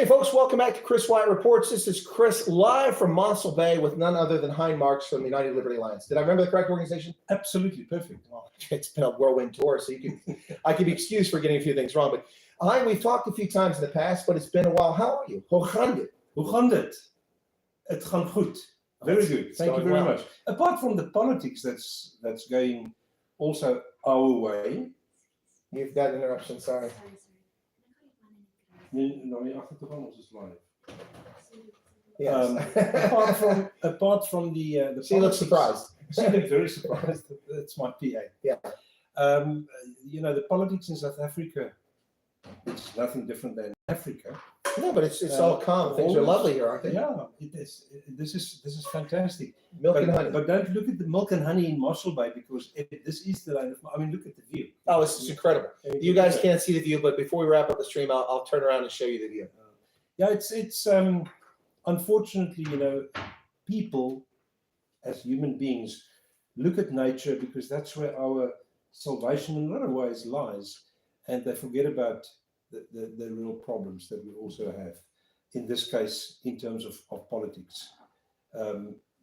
Okay, folks, welcome back to Chris Wyatt Reports. This is Chris live from Mossel Bay with none other than Hein Marx from the United Liberty Alliance. Did I remember the correct organization? Absolutely perfect. Well, it's been a whirlwind tour, so I can be excused for getting a few things wrong. But Hein, we've talked a few times in the past, but it's been a while. How are you? Hoe gaat het? Hoe gaat het? Het gaat goed. Very good. Thank you very much. Apart from the politics that's going also our way. You've got an interruption, sorry. Yes. apart from the she looks surprised. She looked very surprised. That's my PA. Yeah. You know, the politics in South Africa, it's nothing different than Africa. No, but it's all calm. Things are lovely here, aren't they? Yeah, it is. This is fantastic. Milk and honey. But don't look at the milk and honey in Mossel Bay, because this is the land of. I mean, look at the view. Oh, this is incredible. You guys can't see the view, but before we wrap up the stream, I'll turn around and show you the view. Yeah, it's unfortunately, you know, people as human beings look at nature because that's where our salvation in a lot of ways lies, and they forget about the real problems that we also have, in this case, in terms of politics.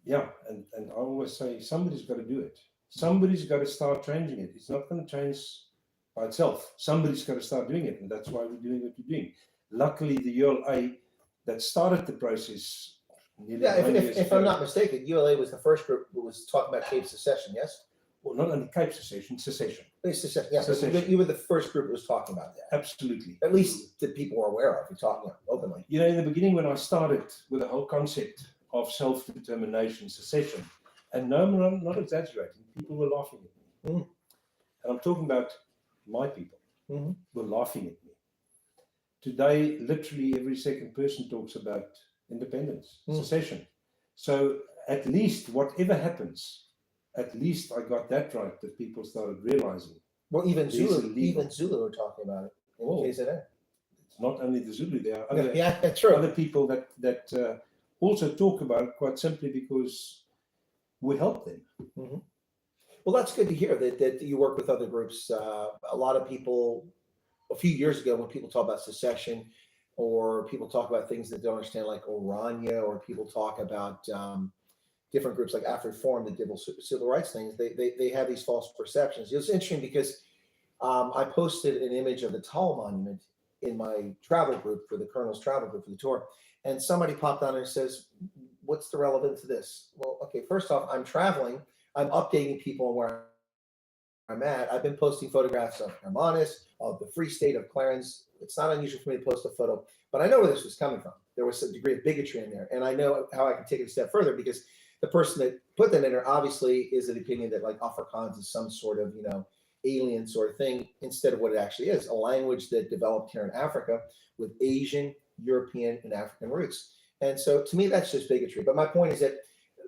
Yeah, and I always say somebody's got to do it. Somebody's got to start changing it. It's not going to change by itself. Somebody's got to start doing it, and that's why we're doing what we're doing. Luckily, the ULA that started the process nearly 9 years if ago, I'm not mistaken, ULA was the first group who was talking about Cape secession, yes? well, not only Cape secession, secession. Secession, yeah. Secession. You were the first group who was talking about that. Absolutely. At least that people were aware of. You're talking openly. You know, in the beginning, when I started with the whole concept of self-determination, secession, and no, I'm not exaggerating, people were laughing at me. And I'm talking about my people were laughing at me. Today, literally every second person talks about independence, secession. So at least whatever happens, at least I got that right, that people started realizing. Well, even Zulu are talking about it in KZN. It's not only the Zulu, there are other, true. other people that also talk about it, quite simply because we help them. Well, that's good to hear that you work with other groups. A lot of people, a few years ago, when people talk about secession, or people talk about things that they don't understand, like Orania, or people talk about different groups like AfriForum that did civil rights things, they have these false perceptions. It's interesting because I posted an image of the Talon Monument in my travel group for the Colonel's travel group for the tour, and somebody popped on and says, what's the relevance of this? Well, okay, first off, I'm traveling. I'm updating people on where I'm at. I've been posting photographs of Hermanus, of the Free State of Clarence. It's not unusual for me to post a photo, but I know where this was coming from. There was some degree of bigotry in there, and I know how I can take it a step further, because the person that put that in there obviously is an opinion that like Afrikaans is some sort of, you know, alien sort of thing, instead of what it actually is, a language that developed here in Africa with Asian, European, and African roots. And so to me, that's just bigotry. But my point is that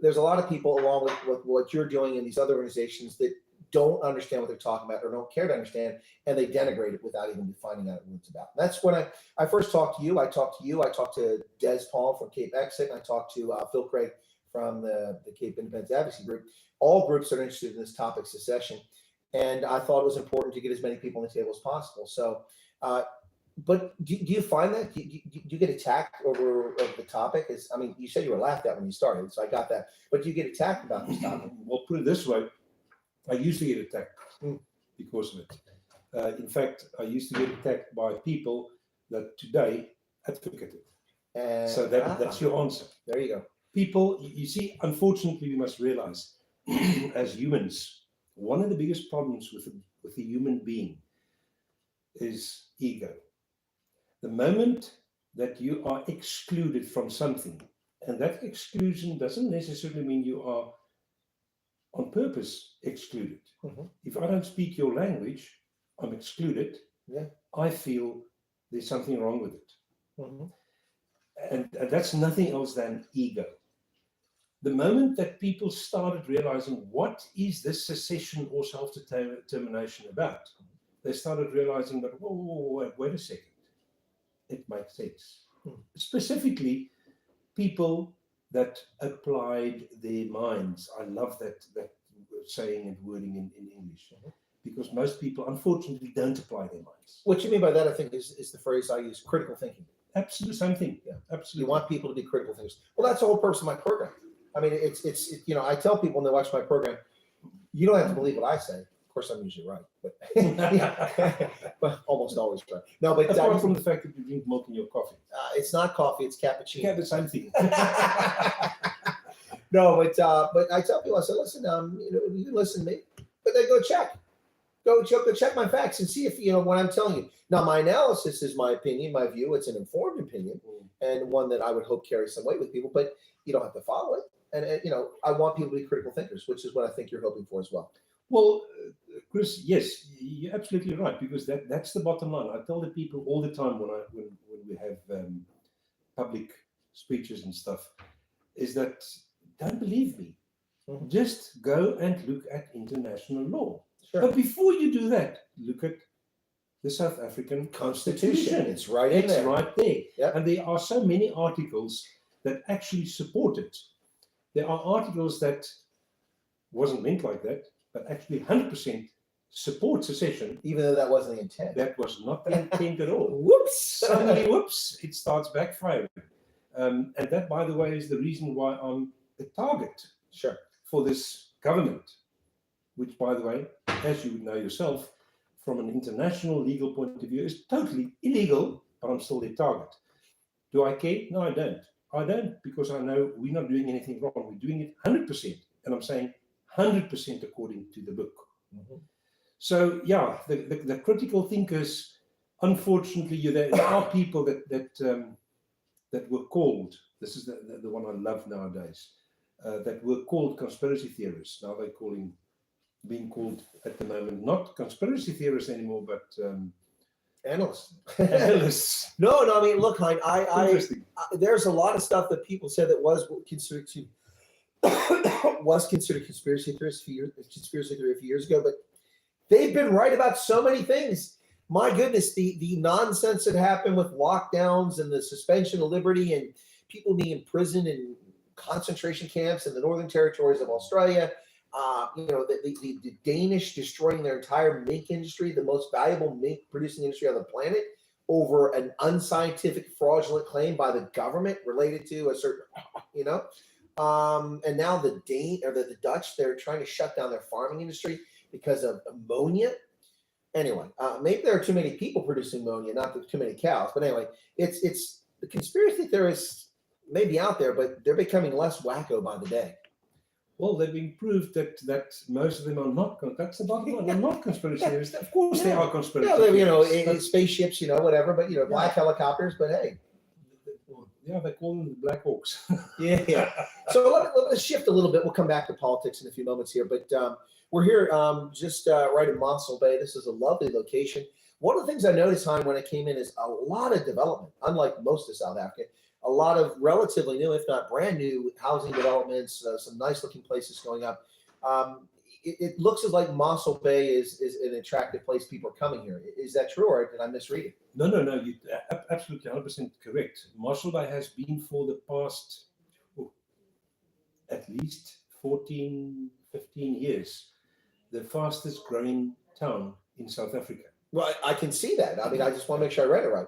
there's a lot of people, along with what you're doing in these other organizations, that don't understand what they're talking about or don't care to understand, and they denigrate it without even finding out what it's about. That's when I first talked to you. I talked to Des Paul from Cape Exit, and I talked to Phil Craig from the Cape Independence Advocacy Group, all groups that are interested in this topic, secession. And I thought it was important to get as many people on the table as possible. So, but do you find that? Do you get attacked over the topic? I mean, you said you were laughed at when you started, so I got that. But do you get attacked about this topic? Well, put it this way, I used to get attacked because of it. In fact, I used to get attacked by people that today advocate it. So that's your answer. There you go. People, you see, unfortunately, we must realize as humans, one of the biggest problems with the human being is ego. The moment that you are excluded from something, and that exclusion doesn't necessarily mean you are on purpose excluded. If I don't speak your language, I'm excluded. I feel there's something wrong with it. And that's nothing else than ego. The moment that people started realizing what is this secession or self-determination about, they started realizing that, whoa, wait a second, it makes sense. Specifically, people that applied their minds. I love that saying and wording in English, because most people, unfortunately, don't apply their minds. What you mean by that, I think, is the phrase I use, critical thinking. Absolutely, same thing. Yeah. Absolutely. You want people to be critical thinkers. Well, that's the whole purpose of my program. I mean, you know, I tell people when they watch my program, you don't have to believe what I say. Of course, I'm usually right, but well, almost always right. No, but apart from the fact that you drink milk in your coffee. it's not coffee; it's cappuccino. Yeah, the same thing. No, but I tell people, I say, listen, you know, you can listen to me, but then go check my facts and see if you know what I'm telling you. Now, my analysis is my opinion, my view. It's an informed opinion and one that I would hope carries some weight with people, but you don't have to follow it. And you know, I want people to be critical thinkers, which is what I think you're hoping for as well. Well, Chris, yes, you're absolutely right, because that's the bottom line. I tell the people all the time when we have public speeches and stuff, is that don't believe me. Mhm. Just go and look at international law. Sure. But before you do that, look at the South African Constitution. It's right in It's there. right there. Yep. And there are so many articles that actually support it. There are articles that wasn't meant like that, but actually 100% support secession. Even though that wasn't the intent. That was not the intent at all. Whoops. Suddenly, whoops, it starts backfiring. And that, by the way, is the reason why I'm a target Sure. for this government, which, by the way, as you would know yourself, from an international legal point of view, is totally illegal, but I'm still their target. Do I care? No, I don't. I don't, because I know we're not doing anything wrong. We're doing it 100%. And I'm saying 100% according to the book. Mhm. So, yeah, the critical thinkers, unfortunately, there are people that were called, this is the one I love nowadays, that were called conspiracy theorists. Now they're being called at the moment, not conspiracy theorists anymore, but Analysts. analysts. No, I mean, look, Hein, Interesting. there's a lot of stuff that people said that was considered conspiracy theory a few years ago, but they've been right about so many things. My goodness, the nonsense that happened with lockdowns and the suspension of liberty and people being imprisoned in concentration camps in the northern territories of Australia. You know, the Danish destroying their entire mink industry, the most valuable mink producing industry on the planet, over an unscientific, fraudulent claim by the government related to a certain, you know, and now the Dutch, they're trying to shut down their farming industry because of ammonia. Anyway, maybe there are too many people producing ammonia, not too many cows. But anyway, it's the conspiracy theorists may be out there, but they're becoming less wacko by the day. Well, they've been proved that most of them are not. That's the bottom line. They're not conspiracy theorists. Of course, they are conspiracy Yeah, you know, theorists. spaceships, you know, whatever. But you know, black helicopters. But hey, yeah, they call them the Black Hawks. yeah. So let's shift a little bit. We'll come back to politics in a few moments here. But we're here just right in Mossel Bay. This is a lovely location. One of the things I noticed, Hein, when I came in is a lot of development, unlike most of South Africa. A lot of relatively new, if not brand new, housing developments, some nice looking places going up. It looks as like Mossel Bay is an attractive place. People are coming here. Is that true, or did I misread it? No, you're absolutely 100% correct. Mossel Bay has been for the past at least 14, 15 years, the fastest growing town in South Africa. Well, I can see that. I mean, I just want to make sure I read it right.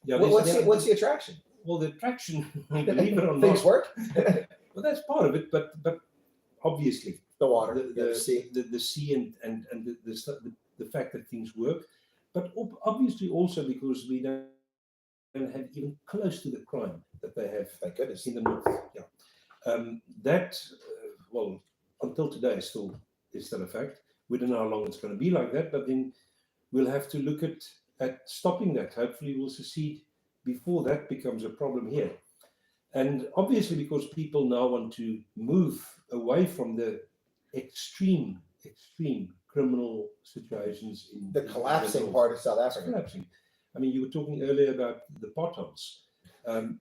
Yeah, What's the attraction? Well, the attraction, believe it or not, Things work. Well, that's part of it, but obviously The water, the sea. and the fact that things work, but obviously also because we don't have even close to the crime that they have. Thank goodness. In the north. Yeah, well, until today still is still a fact. We don't know how long it's going to be like that, but then we'll have to look at stopping that. Hopefully, we'll succeed before that becomes a problem here. And obviously, because people now want to move away from the extreme criminal situations in The collapsing part of South Africa. Collapsing. I mean, you were talking earlier about the potholes.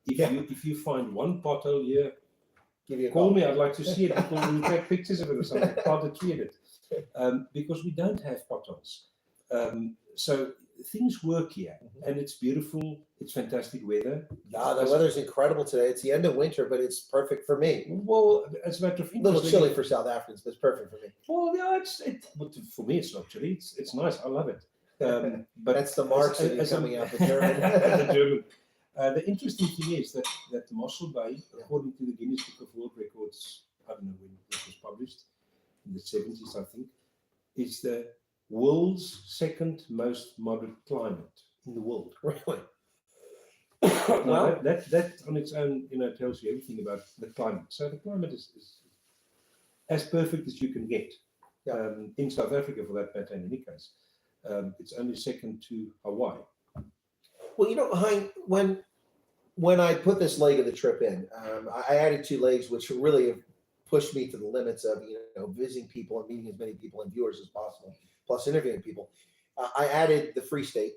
If you find one pothole here, call me. I'd like to see it. People will take pictures of it or something. Try to tweet it. Because we don't have potholes. So things work here, and it's beautiful. It's fantastic weather. Yeah, the weather's incredible today. It's the end of winter, but it's perfect for me. Well, as a matter of fact, A little chilly for South Africans, but it's perfect for me. Well, yeah, but for me, it's not chilly. It's nice. I love it. But that's the Marx coming out, the German. The German. The interesting thing is that Mossel Bay, according to the Guinness Book of World Records, I don't know when this was published, in the 70s, I think, is the world's second most moderate climate in the world. Really? Now, that on its own, tells you everything about the climate. So the climate is as perfect as you can get. In South Africa, for that matter, in any case. It's only second to Hawaii. Well, Hein, when I put this leg of the trip in, I added 2 legs, which really have pushed me to the limits of visiting people and meeting as many people and viewers as possible, plus interviewing people. I added the Free State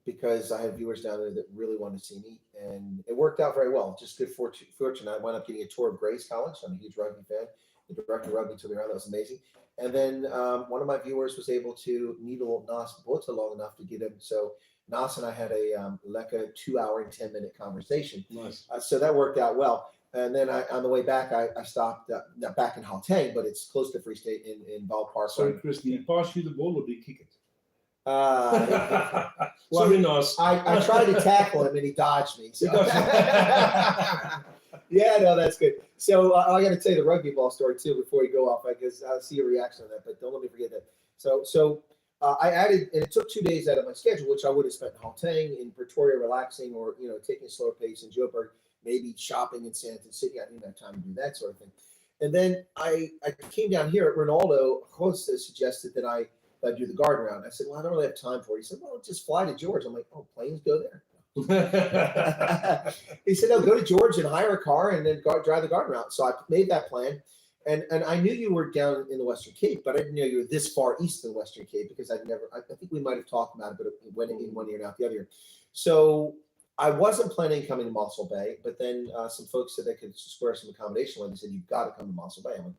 because I had viewers down there that really wanted to see me, and it worked out very well. Just good fortune. I wound up getting a tour of Gray's College. I'm a huge rugby fan. The director of rugby took me around. That was amazing. And then one of my viewers was able to needle Nas Bota long enough to get him. So Nas and I had a 2-hour and 10-minute conversation. Nice. So that worked out well. And then on the way back, I stopped back in Gauteng, but it's close to Free State in Valparaiso. Sorry, Chris, did he pass you the ball or did he kick it? Sorry, Nas. I tried to tackle him and he dodged me. So. Yeah, no, that's good. So I got to tell you the rugby ball story too before you go off, because I'll see your reaction on that. But don't let me forget that. So I added, and it took 2 days out of my schedule, which I would have spent in Gauteng, in Pretoria, relaxing, or taking a slower pace in Joburg, maybe shopping in Sandton City. I didn't have time to do that sort of thing. And then I came down here. Ronaldo Costa suggested that I do the garden round. I said, well, I don't really have time for it. He said, well, just fly to George. I'm like, oh, planes go there. He said, no, go to George and hire a car and then drive the garden route. So I made that plan. And I knew you were down in the Western Cape, but I didn't know you were this far east of the Western Cape, because I think we might have talked about it, but it went in one ear and out the other ear. So I wasn't planning coming to Mossel Bay, but then some folks said they could square some accommodation with. They said, you've got to come to Mossel Bay. I'm like,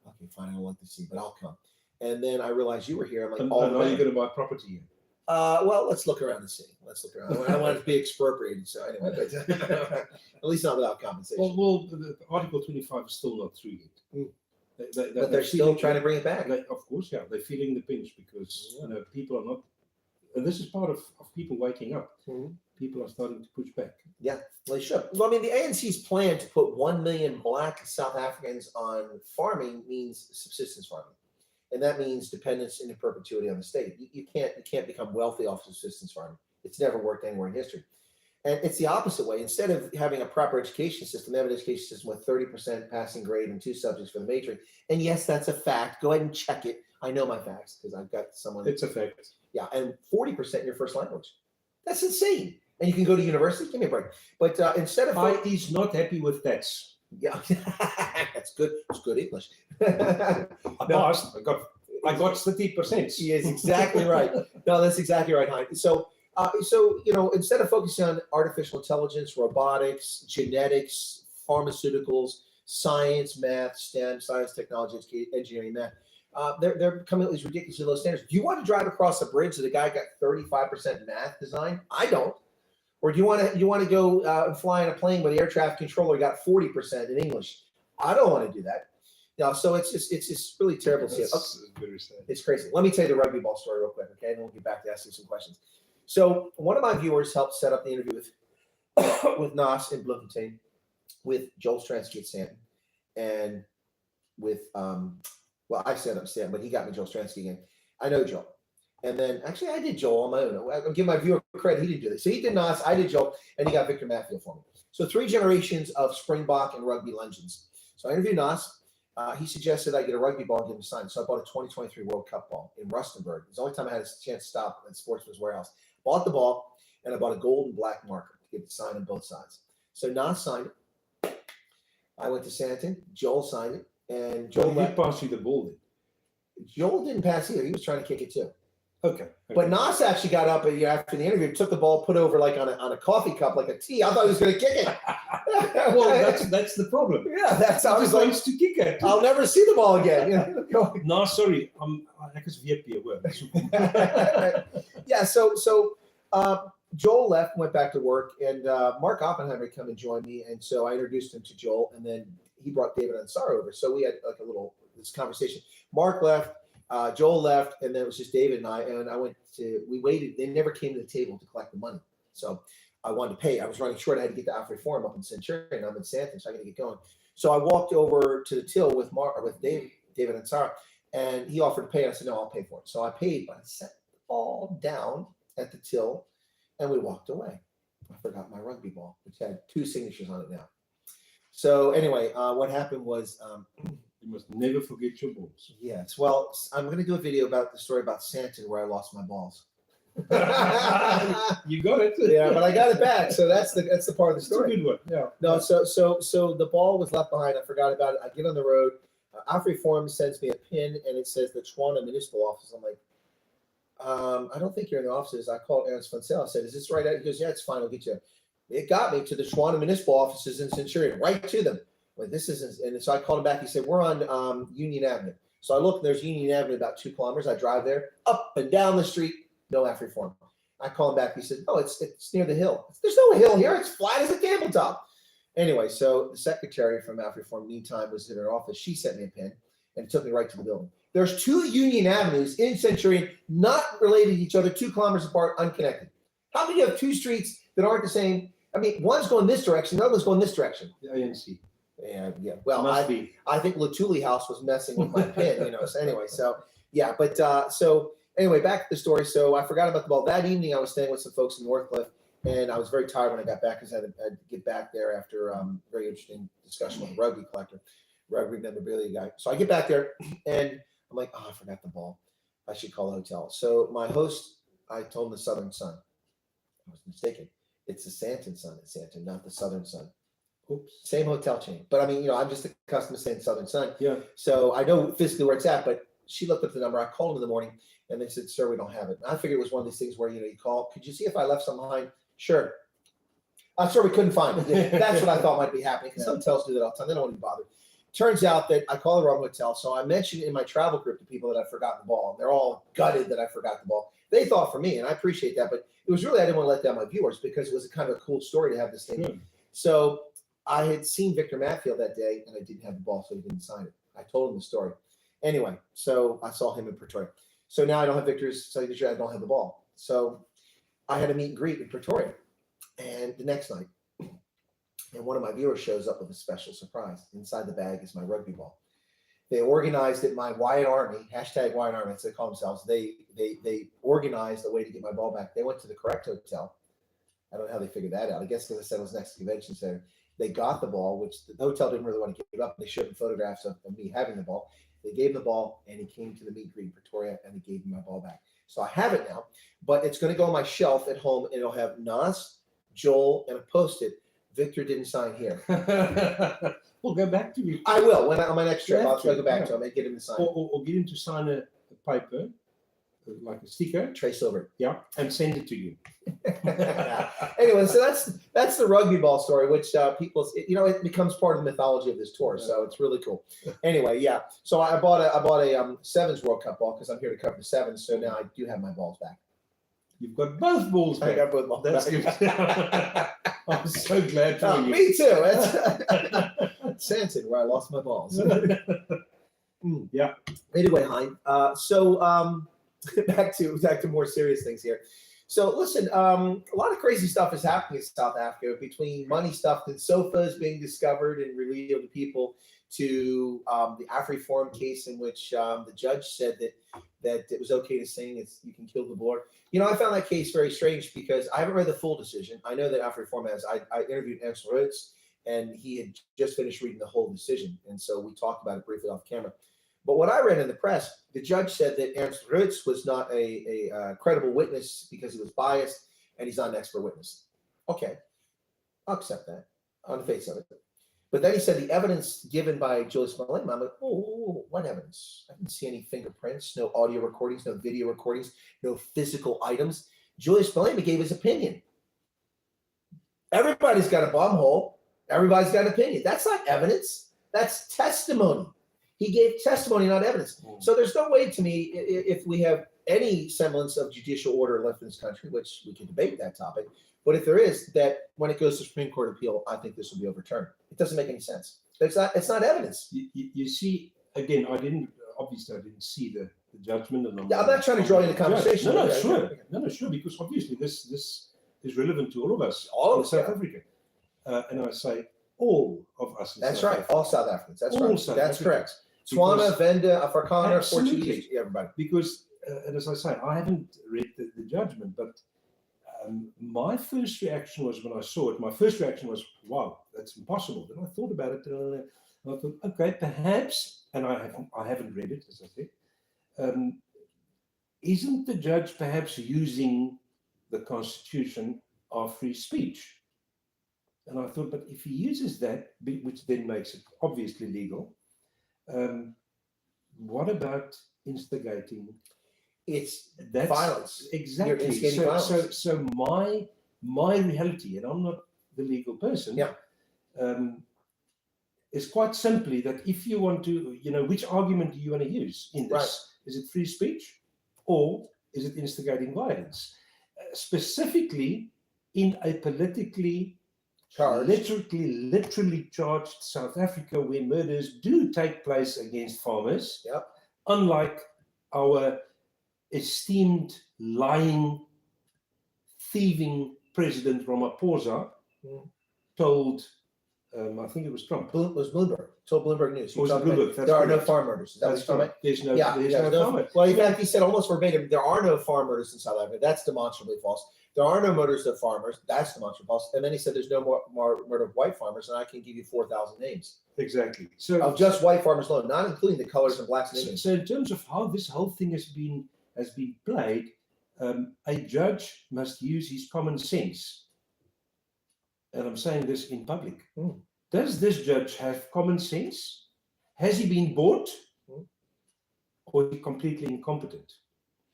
okay, fine, I don't like to see, but I'll come. And then I realized you were here. I'm like, and are you going to buy property here? Well, let's look around and see. Let's look around. I don't want it to be expropriated. So anyway, but at least not without compensation. Well, the Article 25 is still not through yet. But they're still trying to bring it back. Of course, yeah. They're feeling the pinch because people are not, and this is part of people waking up. Mm-hmm. People are starting to push back. Yeah, they should. Well, I mean, the ANC's plan to put 1 million Black South Africans on farming means subsistence farming. And that means dependence into perpetuity on the state. You can't become wealthy off subsistence farming. It's never worked anywhere in history. And it's the opposite way. Instead of having a proper education system, they have an education system with 30% passing grade and 2 subjects for the major. And yes, that's a fact. Go ahead and check it. I know my facts because I've got someone. It's a fact. Yeah, and 40% in your first language. That's insane. And you can go to university. Give me a break. But instead of he's not happy with that. Yeah, that's good. It's good English. I passed. I got 30%. Yes, exactly right. No, that's exactly right, Hein. So instead of focusing on artificial intelligence, robotics, genetics, pharmaceuticals, science, math, STEM, science, technology, engineering, math, they're coming with these ridiculously low standards. Do you want to drive across a bridge that a guy got 35% math design? I don't. Or do you want to go fly in a plane with the air traffic controller got 40% in English? I don't want to do that. No, so it's just really terrible. It's crazy. Let me tell you the rugby ball story real quick, okay? And we'll get back to asking some questions. So one of my viewers helped set up the interview with Nas in Bloemfontein, with Joel Stransky at Stanton, and with I set up Stanton, but he got me Joel Stransky again. I know Joel. And then, actually, I did Joel on my own. I'll give my viewer credit. He didn't do this. So he did Nas, I did Joel, and he got Victor Matfield for me. So 3 generations of Springbok and rugby legends. So I interviewed Nas. He suggested I get a rugby ball and give him a sign. So I bought a 2023 World Cup ball in Rustenburg. It's the only time I had a chance to stop at Sportsman's Warehouse. Bought the ball, and I bought a gold and black marker to get it signed on both sides. So Nas signed it. I went to Sandton. Joel signed it. And Joel did pass you the ball then? Joel didn't pass either. He was trying to kick it too. Okay. But Nas actually got up after the interview, took the ball, put over like on a coffee cup, like a tea. I thought he was going to kick it. Well, that's the problem. Yeah, that's how he's going to kick it. I'll never see the ball again. No, sorry, I guess VP word. Yeah. So Joel left, went back to work, and Mark Oppenheimer come and join me, and so I introduced him to Joel, and then he brought David Ansar over. So we had like this conversation. Mark left. Joel left, and then it was just David and I. And we waited. They never came to the table to collect the money. So I wanted to pay. I was running short. I had to get the Afri-Forum up in Centurion. I'm in Santon, so I got to get going. So I walked over to the till with David and Sarah, and he offered to pay. I said, no, I'll pay for it. So I paid, but I set the ball down at the till, and we walked away. I forgot my rugby ball, which had 2 signatures on it now. So anyway, what happened was, you must never forget your balls. yes. Well, I'm going to do a video about the story about Santon where I lost my balls. You got it. Yeah, but I got it back. So that's the part of the It's a story. good one. Yeah. No, so the ball was left behind. I forgot about it. I get on the road. Afri-Forum sends me a pin, and it says the Toronto Municipal Office. I'm like, I don't think you're in the offices. I called Ernst Fonsell. I said, is this right? He goes, yeah, it's fine. I'll get you. It got me to the Toronto Municipal Offices in Centurion, right to them. Like, this isn't, and so I called him back. He said, we're on Union Avenue. So I look, there's Union Avenue about 2 kilometers. I drive there, up and down the street, no Afri-Forum. I call him back. He said, oh, it's near the hill. There's no hill here. It's flat as a tabletop. Anyway, so the secretary from Afri-Forum, meantime, was in her office. She sent me a pin, and it took me right to the building. There's 2 Union Avenues in Centurion, not related to each other, 2 kilometers apart, unconnected. How can you have 2 streets that aren't the same? I mean, one's going this direction, the other's going this direction. The ANC. Yeah. Well, I think Latuli House was messing with my pin, you know. So anyway, so yeah, but so anyway, back to the story. So I forgot about the ball. That evening, I was staying with some folks in Northcliffe, and I was very tired when I got back because I had to get back there after very interesting discussion with a rugby collector, rugby memorabilia guy. So I get back there, and I'm like, oh, I forgot the ball. I should call the hotel. So my host, I told him the Southern Sun. I was mistaken. It's the Santon Sun at Santon, not the Southern Sun. Oops. Same hotel chain. But I mean, you know, I'm just accustomed to saying Southern Sun. Yeah. So I know physically where it's at, but she looked up the number. I called them in the morning, and they said, sir, we don't have it. And I figured it was one of these things where, you know, you call, could you see if I left some behind? Sure. Sir, we couldn't find it. That's what I thought might be happening, because hotels do that all the time. They don't want to be bothered. Turns out that I called the wrong hotel. So I mentioned in my travel group to people that I'd forgotten the ball. And they're all gutted that I forgot the ball. They thought for me, and I appreciate that, but it was really, I didn't want to let down my viewers because it was a kind of a cool story to have this thing. Good. So I had seen Victor Matfield that day, and I didn't have the ball, so he didn't sign it. I told him the story. Anyway, so I saw him in Pretoria. So now I don't have Victor's signature. I don't have the ball. So I had a meet and greet in Pretoria, and the next night, and one of my viewers shows up with a special surprise. Inside the bag is my rugby ball. They organized it. My Wyatt Army, hashtag Wyatt Army, as they call themselves. They organized a way to get my ball back. They went to the correct hotel. I don't know how they figured that out. I guess because I said it was next to the convention center. They got the ball, which the hotel didn't really want to give up. They showed them photographs of me having the ball. They gave him the ball, and he came to the meet and greet in Pretoria, and they gave me my ball back. So I have it now, but it's going to go on my shelf at home, and it'll have Nas, Joel, and a Post-it. Victor didn't sign here. We'll go back to you. I will. When on my next trip, I'll try to go back to him and get him to sign. Or get him to sign a paper, like a sticker. Trace over. Yeah, and send it to you. Anyway, so that's the rugby ball story, which people, you know, it becomes part of the mythology of this tour. So it's really cool. Anyway, yeah. So I bought a Sevens World Cup ball because I'm here to cover the Sevens. So now I do have my balls back. You've got both balls back. I got both balls That's back. good. I'm so glad for you. Me too. It's Santon, where I lost my balls. Yeah. Anyway, Hein. So back to more serious things here. So listen, a lot of crazy stuff is happening in South Africa, between money stuffed in sofas being discovered and revealed to people, to the Afri-Forum case in which the judge said that it was okay to sing, you can kill the board. You know, I found that case very strange because I haven't read the full decision. I know that Afri-Forum has. I interviewed Ernst Rhodes, and he had just finished reading the whole decision, and so we talked about it briefly off camera. But what I read in the press, the judge said that Ernst Rhodes was not a credible witness because he was biased, and he's not an expert witness. Okay, I'll accept that on the face of it. But then he said the evidence given by Julius Malema, I'm like, oh, what evidence? I didn't see any fingerprints, no audio recordings, no video recordings, no physical items. Julius Malema gave his opinion. Everybody's got a bum hole. Everybody's got an opinion. That's not evidence. That's testimony. He gave testimony, not evidence. So there's no way to me, if we have any semblance of judicial order left in this country, which we can debate that topic, but if there is, that when it goes to Supreme Court appeal, I think this will be overturned. It doesn't make any sense. It's not evidence. You see, again, I didn't see the judgment. And I'm not trying to draw you into conversation. No, sure, because obviously this is relevant to all of us All in of South yeah. Africa. And I say all of us in That's South right. Africa. All South Africans. That's All right. South That's correct. Because- Tswana, Venda, Afrikaner, Absolutely. Portuguese, everybody. Because, and as I say, I haven't read the judgment, but my first reaction was when I saw it, my first reaction was, wow, that's impossible. Then I thought about it, and I thought, okay, perhaps, and I haven't read it, as I said, isn't the judge perhaps using the Constitution of free speech? And I thought, but if he uses that, which then makes it obviously legal, what about instigating? It's That's violence. exactly. You're instigating violence. So my reality, and I'm not the legal person, Yeah. is quite simply that if you want to, which argument do you want to use in this? Right. Is it free speech or is it instigating violence? Specifically in a politically Charged. literally charged South Africa, where murders do take place against farmers, Yep. unlike our esteemed, lying, thieving President Ramaphosa told, I think it was Trump. It was Bloomberg. Told Bloomberg News. Was it Bloomberg? There are no farm murders. Is that what you're talking about? There's no, Yeah, there's there's no no, farmer. well, in fact, he said almost verbatim, there are no farm murders in South Africa. That's demonstrably false. There are no murders of farmers. That's demonstrably false. And then he said there's no more murder of white farmers, and I can give you 4,000 names. Exactly. So Of just white farmers alone, not including the colors and blacks and Indians. So in terms of how this whole thing has been played, a judge must use his common sense. And I'm saying this in public. Does this judge have common sense? Has he been bought? Or is he completely incompetent?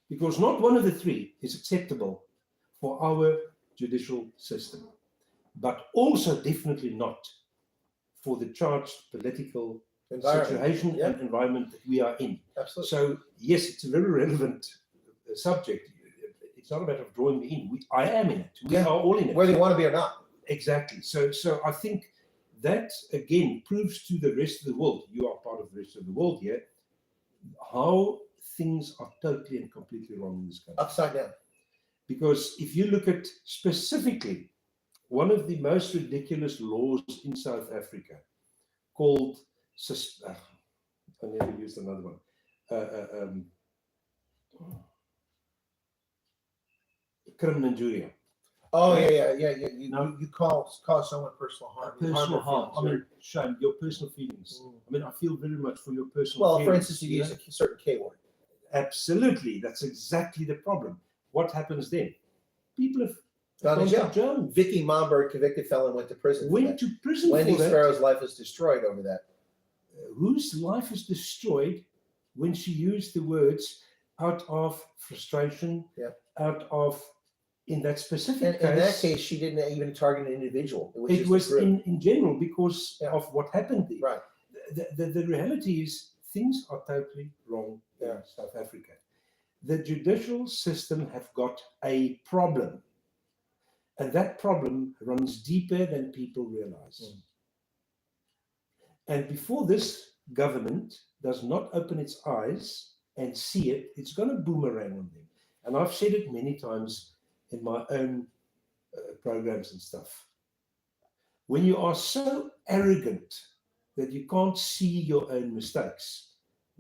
Because not one of the three is acceptable for our judicial system, but also definitely not for the charged political situation and environment that we are in. Absolutely. So yes, it's a very relevant subject. It's not a matter of drawing me in. I am in it. We are all in it. Whether you want to be or not. Exactly. So I think that again proves to the rest of the world, you are part of the rest of the world here, how things are totally and completely wrong in this country. Upside down. Because if you look at specifically one of the most ridiculous laws in South Africa called, I never used another one, criminal injury. Oh, yeah. You cause someone personal harm. Personal harm. I mean, Shane, your personal feelings. I mean, I feel very much for your personal Well, feelings. for instance, you use a certain K word. Absolutely. That's exactly the problem. What happens then? People have Gone to jail. Vicky Momberg, convicted felon, went to prison. Went to prison Wendy for that. Sparrow's life was destroyed over that. Whose life is destroyed when she used the words out of frustration, out of, in that specific case. In that case, she didn't even target an individual. It was in general because of what happened there. Right. The reality is things are totally wrong in South Africa. The judicial system have got a problem. And that problem runs deeper than people realize. And before this government does not open its eyes and see it, it's going to boomerang on them. And I've said it many times in my own programs and stuff. When you are so arrogant that you can't see your own mistakes,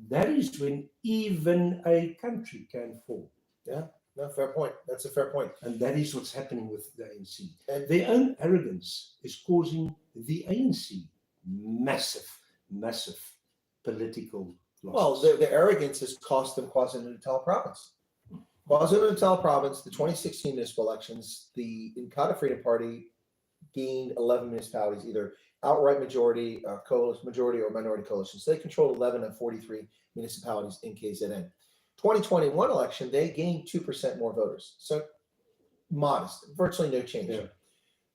that is when even a country can fall. Yeah, no, fair point. That's a fair point. And that is what's happening with the ANC. And their own arrogance is causing the ANC massive political losses. Well, the arrogance has cost them KwaZulu-Natal province. KwaZulu-Natal province, the 2016 municipal elections, the Inkatha Freedom Party gained 11 municipalities, either outright majority, coalition majority, or minority coalition. So they controlled 11 of 43 municipalities in KZN. 2021 election, they gained 2% more voters. So modest, virtually no change. Yeah.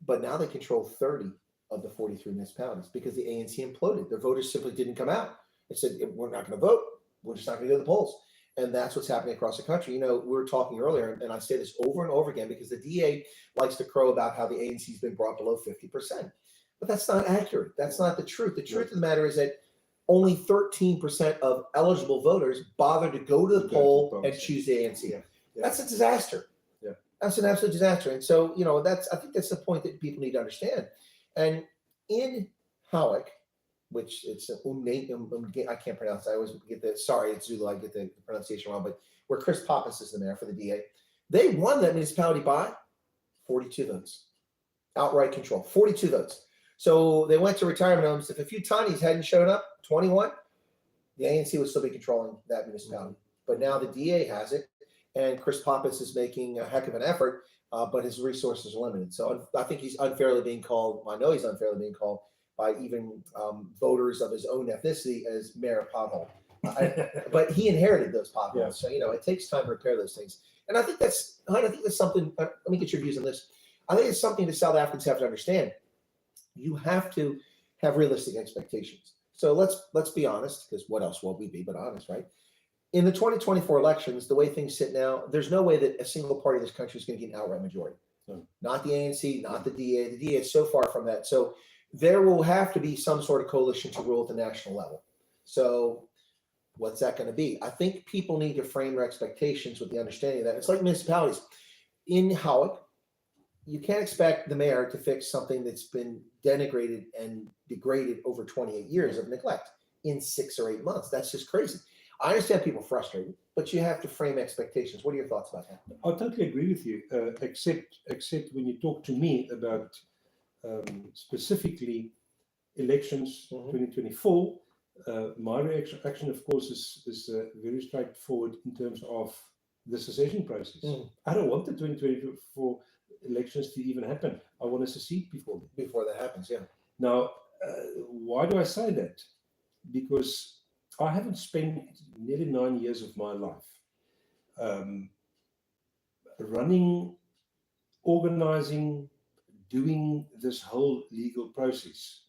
But now they control 30 of the 43 municipalities because the ANC imploded. Their voters simply didn't come out. They said, we're not going to vote. We're just not going to go to the polls. And that's what's happening across the country. You know, we were talking earlier, and I say this over and over again because the DA likes to crow about how the ANC has been brought below 50%. But that's not accurate. That's not the truth. The truth of the matter is that only 13% of eligible voters bother to go to the poll and choose the ANC. That's a disaster. That's an absolute disaster. And so, I think that's the point that people need to understand. And in Howick, which it's I can't pronounce it. I always get sorry, it's Zulu, I get the pronunciation wrong, but where Chris Pappas is the mayor for the DA, they won that municipality by 42 votes. Outright control, 42 votes. So they went to retirement homes. If a few tinies hadn't shown up, 21, the ANC would still be controlling that municipality. But now the DA has it, and Chris Pappas is making a heck of an effort, but his resources are limited. So I think he's unfairly being called, I know he's unfairly being called by even voters of his own ethnicity as Mayor Pothole. But he inherited those potholes. Yeah. So, it takes time to repair those things. And I think that's something, let me get your views on this. I think it's something that South Africans have to understand. You have to have realistic expectations. So let's be honest, because what else will we be but honest, right? In the 2024 elections, the way things sit now, there's no way that a single party in this country is going to get an outright majority. Not the ANC, not the DA. The DA is so far from that. So there will have to be some sort of coalition to rule at the national level. So what's that going to be? I think people need to frame their expectations with the understanding of that. It's like municipalities. In Howick, you can't expect the mayor to fix something that's been denigrated and degraded over 28 years of neglect in 6 or 8 months. That's just crazy. I understand people frustrated, but you have to frame expectations. What are your thoughts about that? I totally agree with you, except when you talk to me about specifically elections 2024, my action, of course, is very straightforward in terms of the secession process. I don't want the 2024 elections to even happen. I want to secede before that happens. Yeah. Now, why do I say that? Because I haven't spent nearly 9 years of my life running, organizing, doing this whole legal process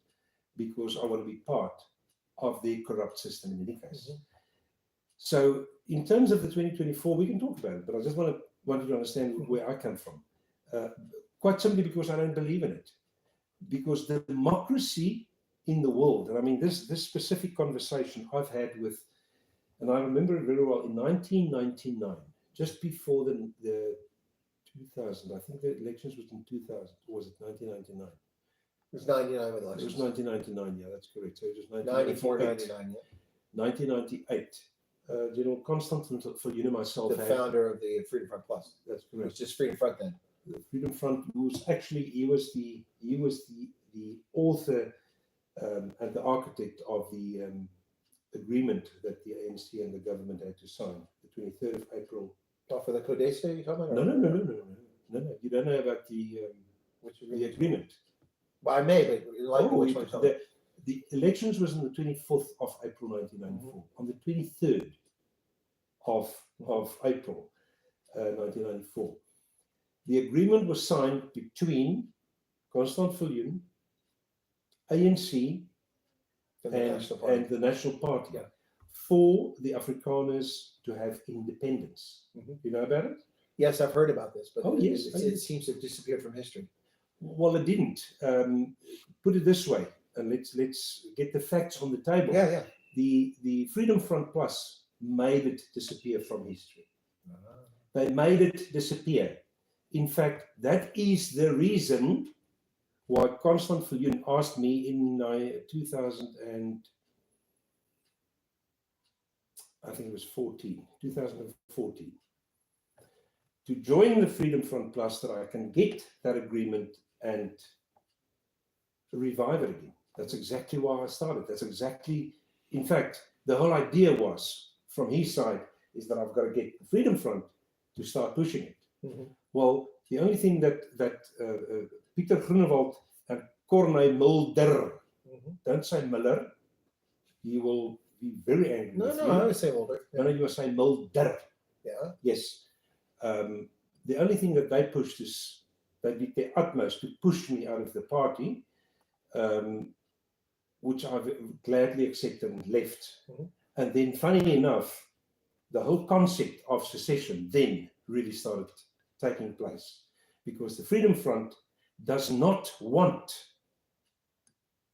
because I want to be part of the corrupt system in any case. So in terms of the 2024, we can talk about it, but I just wanted to understand where I come from. Quite simply because I don't believe in it. Because the democracy in the world, and I mean this specific conversation I've had with, and I remember it very well, in 1999, just before the 2000, I think the elections was in 2000, or was it 1999? It was 99 with elections. It was 1999, yeah, that's correct. So it was 94, 99, yeah. 1998. General Constantine Viljoen and myself, the founder of the Freedom Front Plus. That's correct. It was just Freedom Front then. The Freedom Front was actually he was the author and the architect of the agreement that the ANC and the government had to sign, the 23rd of April. Oh, for the Codesa you're talking about? No. You don't know about the agreement. Well, I may, but the elections was on the 24th of April 1994. On the 23rd of April 1994, the agreement was signed between Constantine Viljoen, ANC, and the National Party for the Afrikaners to have independence. You know about it? Yes, I've heard about this, but yes, it seems to have disappeared from history. Well, it didn't. Put it this way, and let's get the facts on the table. Yeah. The Freedom Front Plus made it disappear from history. They made it disappear. In fact, that is the reason why Constantine Viljoen asked me in 2000 and I think it was 2014, to join the Freedom Front Plus, that I can get that agreement and revive it again. That's exactly why I started. That's exactly, in fact, the whole idea was, from his side, is that I've got to get the Freedom Front to start pushing it. Well, the only thing that Peter Groenewald and Corneille Mulder, don't say Miller, he will be very angry. No, I would say Mulder. No, you will say Mulder. Yeah. Yes. The only thing that they pushed is they did their utmost to push me out of the party, which I've gladly accepted and left. And then, funny enough, the whole concept of secession then really started taking place, because the Freedom Front does not want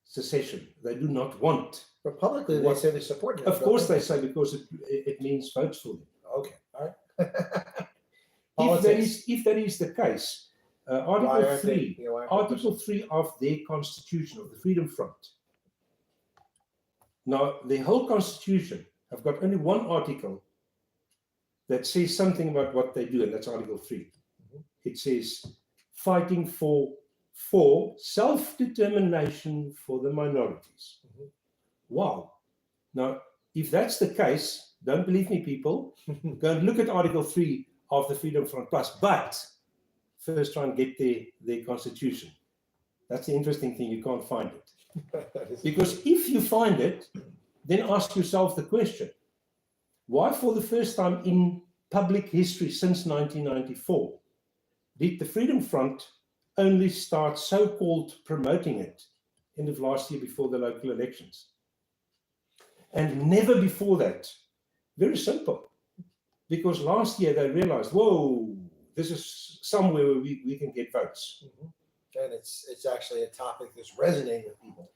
secession. They do not want. But publicly, they say they support it. Of course they say, because it means votes for them. Okay, all right. politics. if that is the case, Why Article aren't 3, they- you know, why aren't they Article 3 of their constitution, of the Freedom Front. Now, the whole constitution, I've got only one article that says something about what they do, and that's Article 3. It says, fighting for self-determination for the minorities. Wow. Now, if that's the case, don't believe me, people, go and look at Article 3 of the Freedom Front Plus, but first try and get their constitution. That's the interesting thing, you can't find it. Because if you find it, then ask yourself the question, why for the first time in public history since 1994, did the Freedom Front only start so-called promoting it end of last year before the local elections? And never before that. Very simple. Because last year they realized, whoa, this is somewhere where we can get votes. And it's actually a topic that's resonating with people.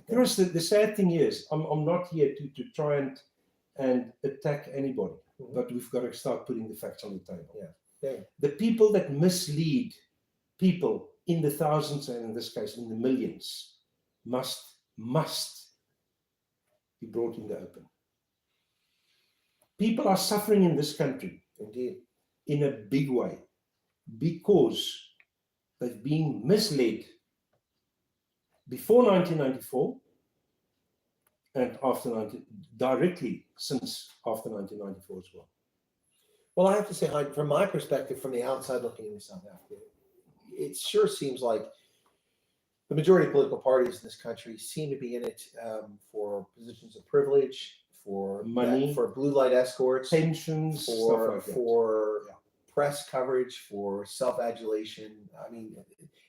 Chris, the sad thing is, I'm not here to try and attack anybody, but we've got to start putting the facts on the table. Yeah. The people that mislead people in the thousands, and in this case in the millions, must be brought in the open. People are suffering in this country, Indeed. in a big way, because they've been misled before 1994 and directly since after 1994 as well. Well, I have to say, Hein, from my perspective, from the outside looking into South Africa, it sure seems like the majority of political parties in this country seem to be in it for positions of privilege, for money, for blue light escorts, pensions, for press coverage, for self-adulation. I mean,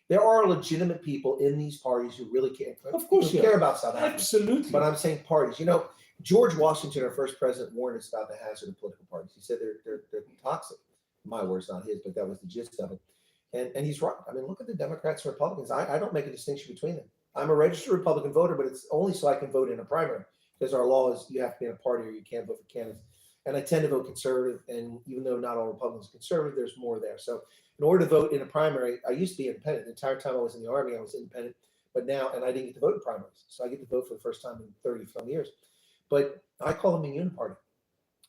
there are legitimate people in these parties who really care. Of course, care about South Africa. Absolutely. But I'm saying parties. You know, George Washington, our first president, warned us about the hazard of political parties. He said they're toxic. My words, not his, but that was the gist of it. And he's right. I mean, look at the Democrats and Republicans. I don't make a distinction between them. I'm a registered Republican voter, but it's only so I can vote in a primary, because our law is you have to be in a party or you can't vote for candidates. And I tend to vote conservative, and even though not all Republicans are conservative, there's more there. So in order to vote in a primary, I used to be independent. The entire time I was in the Army, I was independent. But now, and I didn't get to vote in primaries. So I get to vote for the first time in 30-some years. But I call them a uniparty.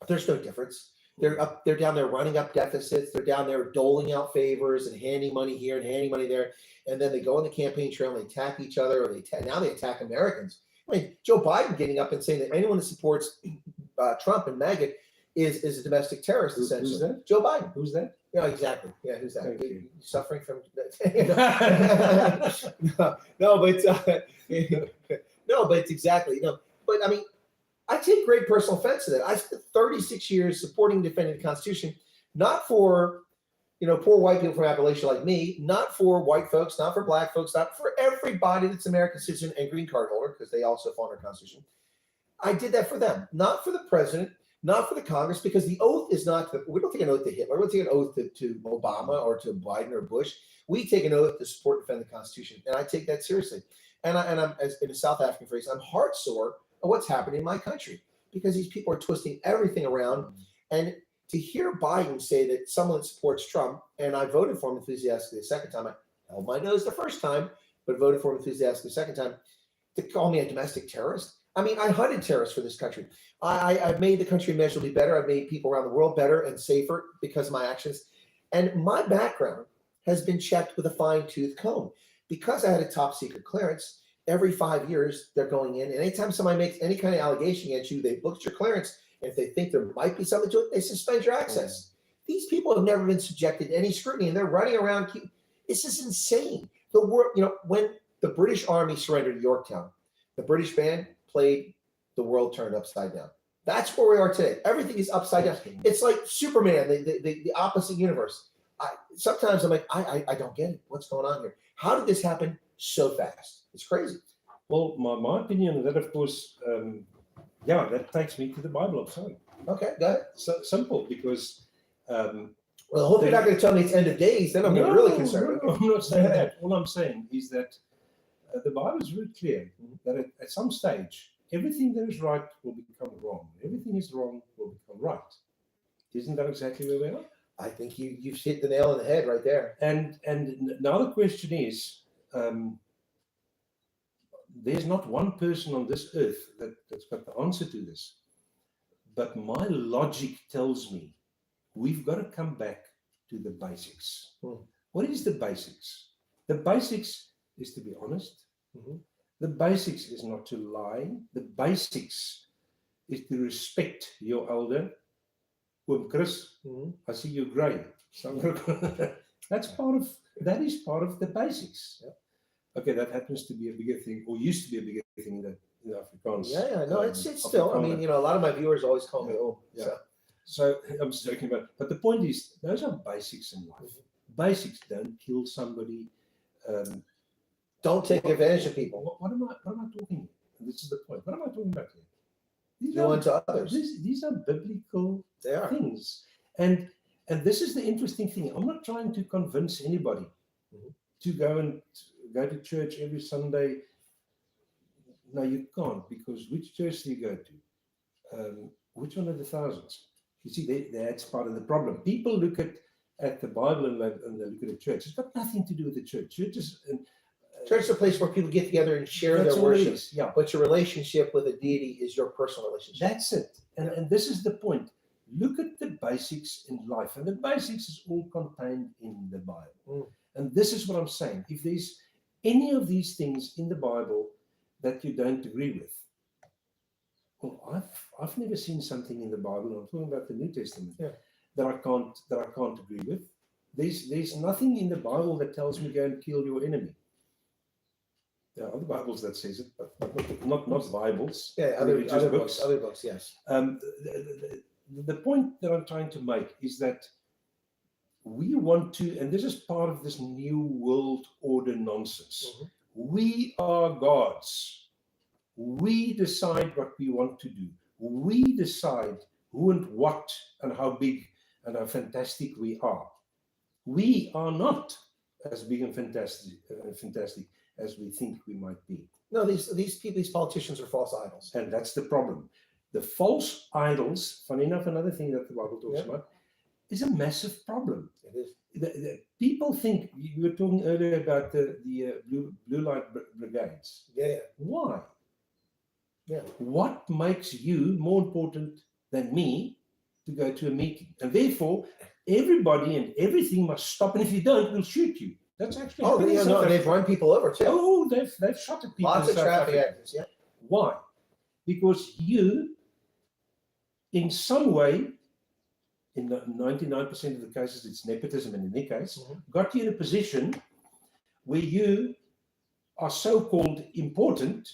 There's no difference. They're down there running up deficits. They're down there doling out favors and handing money here and handing money there. And then they go on the campaign trail and they attack each other, or now they attack Americans. I mean, Joe Biden getting up and saying that anyone that supports Trump and MAGA is a domestic terrorist, essentially. Who's that? Joe Biden. Who's that? Yeah, exactly. Yeah, who's that? Thank you. Suffering from no, but exactly. But I mean, I take great personal offense to that. I spent 36 years supporting and defending the Constitution, not for poor white people from Appalachia like me, not for white folks, not for black folks, not for everybody that's American citizen and green card holder, because they also follow our Constitution. I did that for them, not for the president, not for the Congress, because the oath is not, we don't take an oath to Hitler, we don't take an oath to Obama or to Biden or Bush. We take an oath to support and defend the Constitution, and I take that seriously. And I'm, as in a South African phrase, I'm heart sore at what's happening in my country, because these people are twisting everything around. And to hear Biden say that someone that supports Trump, and I voted for him enthusiastically the second time, I held my nose the first time, but voted for him enthusiastically the second time, to call me a domestic terrorist. I mean, I hunted terrorists for this country. I've made the country immeasurably better. I've made people around the world better and safer because of my actions. And my background has been checked with a fine-tooth comb. Because I had a top secret clearance, every 5 years they're going in. And anytime somebody makes any kind of allegation against you, they look at your clearance. And if they think there might be something to it, they suspend your access. These people have never been subjected to any scrutiny, and they're running around. This is insane. The world, when the British Army surrendered Yorktown, the British band played "The World Turned Upside Down." That's where we are today. Everything is upside down. It's like Superman, the opposite universe. Sometimes I'm like, I don't get it. What's going on here? How did this happen so fast? It's crazy. Well, my opinion on that, of course, that takes me to the Bible. I'm sorry. Okay, go ahead. So simple, because well, I hope you're not going to tell me it's end of days. Then I'm going to really concerned. No, I'm not saying that. All I'm saying is that the Bible is very clear that at some stage, everything that is right will become wrong. Everything is wrong will become right. Isn't that exactly where we are? I think you've hit the nail on the head right there. And now the question is, there's not one person on this earth that's got the answer to this. But my logic tells me we've got to come back to the basics. What is the basics? The basics is to be honest. The basics is not to lie. The basics is to respect your elder. Chris, I see you're grey. So that is part of the basics. Yep. Okay, that happens to be a bigger thing, or used to be a bigger thing in the Afrikaans. Yeah, no, it's still. I mean, a lot of my viewers always call me old. Yeah. So I'm just joking about it. But the point is, those are basics in life. Basics: don't kill somebody. Don't take advantage of people. What am I talking about? And this is the point. What am I talking about here? Do unto others. These are biblical They are. things. And this is the interesting thing. I'm not trying to convince anybody to go to church every Sunday. No, you can't, because which church do you go to? Which one of the thousands? You see, that's part of the problem. People look at the Bible and they look at the church. It's got nothing to do with the church. Church is a place where people get together and share their worship. Yeah. But your relationship with a deity is your personal relationship. That's it. And this is the point. Look at the basics in life. And the basics is all contained in the Bible. And this is what I'm saying. If there's any of these things in the Bible that you don't agree with, well, I've never seen something in the Bible, I'm talking about the New Testament, that I can't agree with. There's nothing in the Bible that tells me go and kill your enemy. There are other Bibles that says it, but not Bibles. Yeah, other books, yes. The point that I'm trying to make is that we want to, and this is part of this new world order nonsense. We are gods. We decide what we want to do. We decide who and what and how big and how fantastic we are. We are not as big and fantastic as we think we might be. No, these politicians are false idols. And that's the problem. The false idols, funny enough, another thing that the Bible talks about, is a massive problem. It is. The people think, you were talking earlier about the blue light brigades. Yeah. Why? Yeah. What makes you more important than me to go to a meeting? And therefore, everybody and everything must stop. And if you don't, we'll shoot you. That's actually they've run people over too. Oh, they've shot at people. Lots of traffic accidents. Yeah. Why? Because you, in some way, in 99% of the cases, it's nepotism, and in their case, got you in a position where you are so-called important,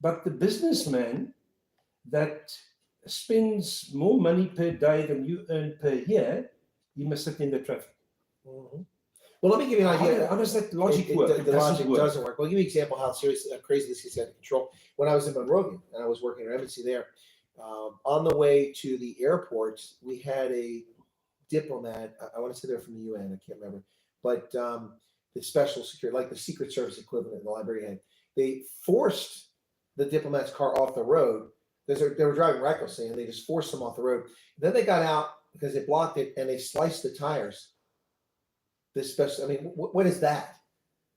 but the businessman that spends more money per day than you earn per year, he must sit in the traffic. Well, let me give you an idea. How does that logic work? The logic doesn't work. Well, I'll give you an example how serious, crazy this is out of control. When I was in Monrovia and I was working in an embassy there, on the way to the airport, we had a diplomat. I want to say they're from the UN. I can't remember, but the special security, like the Secret Service equivalent in the library had, they forced the diplomat's car off the road because they were driving recklessly, and they just forced them off the road. And then they got out because they blocked it, and they sliced the tires. This special, I mean, what is that?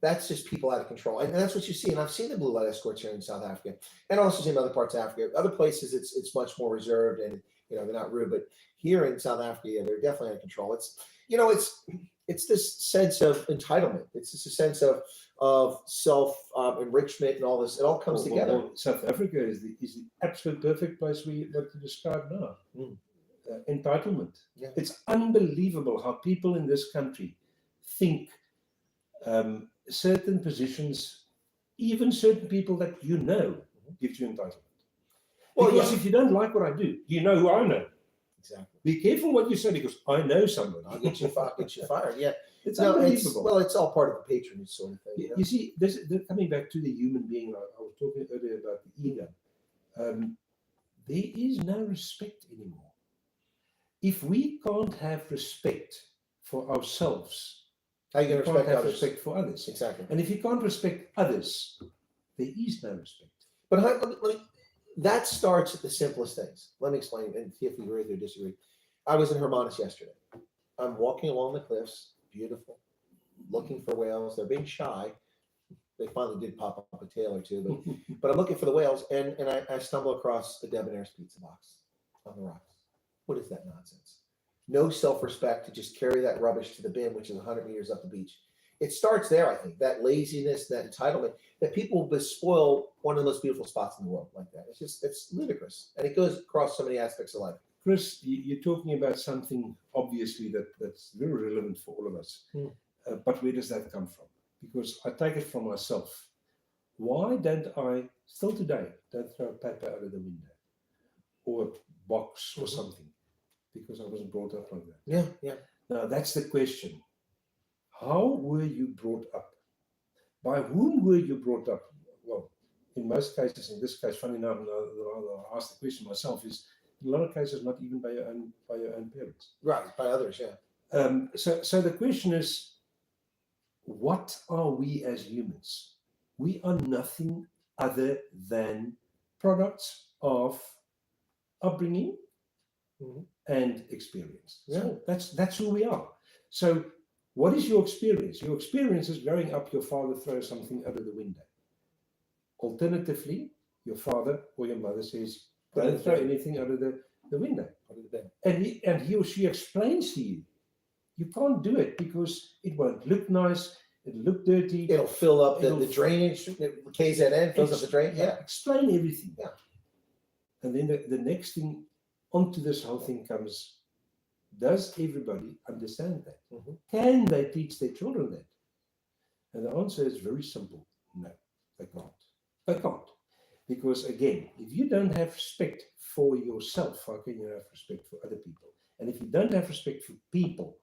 That's just people out of control, and that's what you see. And I've seen the blue light escorts here in South Africa, and also in other parts of Africa. Other places, it's much more reserved, and they're not rude. But here in South Africa, they're definitely out of control. It's this sense of entitlement. It's just a sense of self enrichment and all this. It all comes together. South Africa is the absolute perfect place what to describe now. Entitlement. Yeah. It's unbelievable how people in this country think certain positions, even certain people that gives you entitlement. Well, because if you don't like what I do, you know who I know. Exactly. Be careful what you say, because I know somebody. I'll get you fired. Yeah. It's unbelievable. It's all part of the patronage sort of thing. You see, coming back to the human being, I was talking earlier about the ego. There is no respect anymore. If we can't have respect for ourselves, how are you going to respect others? Respect for others. Exactly. And if you can't respect others, there is no respect. But that starts at the simplest things. Let me explain and see if you agree or disagree. I was in Hermanus yesterday, I'm walking along the cliffs, beautiful, looking for whales. They're being shy. They finally did pop up a tail or two, but I'm looking for the whales, and I stumble across a Debonair's pizza box on the rocks. What is that nonsense? No self-respect to just carry that rubbish to the bin, which is 100 meters up the beach. It starts there, I think, that laziness, that entitlement, that people will spoil one of the most beautiful spots in the world like that. It's ludicrous. And it goes across so many aspects of life. Chris, you're talking about something obviously that's very relevant for all of us. But where does that come from? Because I take it from myself. Why don't I, still today, don't throw paper out of the window or a box or something? Because I wasn't brought up like that. Yeah, yeah. Now, that's the question. How were you brought up? By whom were you brought up? Well, in most cases, in this case, funny enough, I'll ask the question myself, is in a lot of cases not even by your own parents. Right, by others, yeah. So the question is, what are we as humans? We are nothing other than products of upbringing and experience. Yeah. So that's who we are. So what is your experience? Your experience is growing up, your father throws something out of the window. Alternatively, your father or your mother says, don't throw anything out of the window. And he or she explains to you, you can't do it because it won't look nice, it'll look dirty. It'll fill up the drainage, KZN fills up the drain. Yeah. Explain everything. Yeah. And then the next thing onto this whole thing comes, does everybody understand that? Can they teach their children that? And the answer is very simple. No, they can't. They can't. Because again, if you don't have respect for yourself, how can you have respect for other people? And if you don't have respect for people,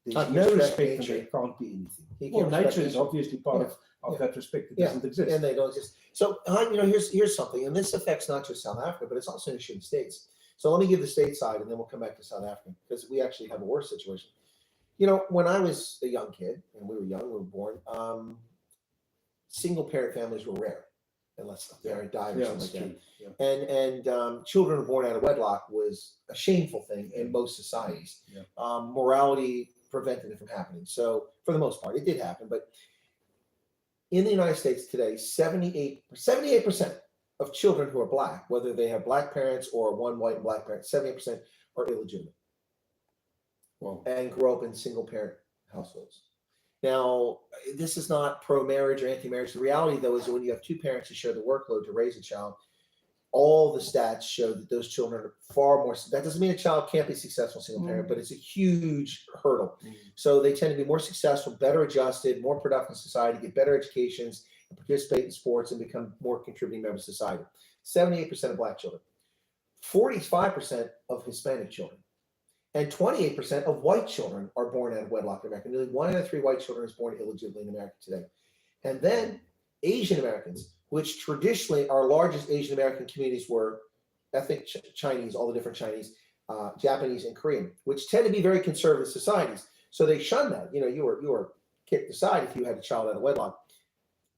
there's no respect and there can't be anything. Well, nature is obviously part of that respect. It doesn't exist. And they don't exist. So, here's something, and this affects not just South Africa, but it's also in the States. So let me give the state side, and then we'll come back to South Africa, because we actually have a worse situation. When I was a young kid, and we were young, we were born, single-parent families were rare, unless a parent died or something like that. Yeah. And children born out of wedlock was a shameful thing in most societies. Yeah. Morality prevented it from happening. So for the most part, it did happen. But in the United States today, 78% of children who are black, whether they have black parents or one white and black parent, 78% are illegitimate. Wow. And grow up in single-parent households. Now, this is not pro-marriage or anti-marriage. The reality, though, is that when you have two parents who share the workload to raise a child, all the stats show that those children are far more. That doesn't mean a child can't be successful single parent, but it's a huge hurdle. So they tend to be more successful, better adjusted, more productive in society, get better educations, and participate in sports and become more contributing members of society. 78% of black children, 45% of Hispanic children, and 28% of white children are born out of wedlock in America. Nearly 1 out of 3 white children is born illegitimately in America today. And then Asian Americans, which traditionally our largest Asian American communities were ethnic Chinese, all the different Chinese, Japanese, and Korean, which tend to be very conservative societies. So they shun that. You were kicked aside if you had a child out of wedlock.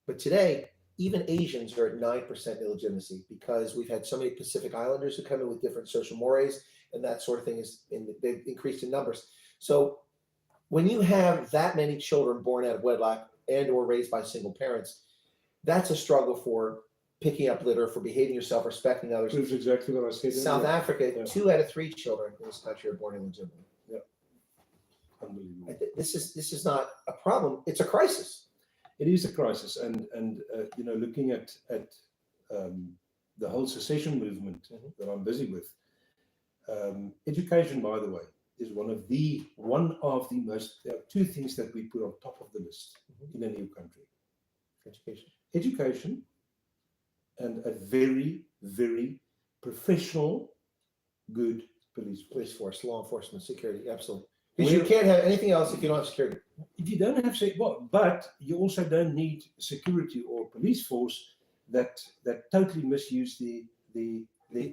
But today, even Asians are at 9% illegitimacy because we've had so many Pacific Islanders who come in with different social mores, and that sort of thing they've increased in numbers. So when you have that many children born out of wedlock and or raised by single parents, that's a struggle for picking up litter, for behaving yourself, respecting others. That's exactly what I said. South Africa, 2 out of 3 children in this country are born illegitimately. Yeah, unbelievable. This is not a problem; it's a crisis. It is a crisis, and looking at the whole secession movement that I'm busy with, education, by the way, is one of the most. There are 2 things that we put on top of the list in a new country: education, and a very, very professional, good police force, law enforcement, security, absolutely. Because you can't have anything else if you don't have security. If you don't have but you also don't need security or police force that totally misuse the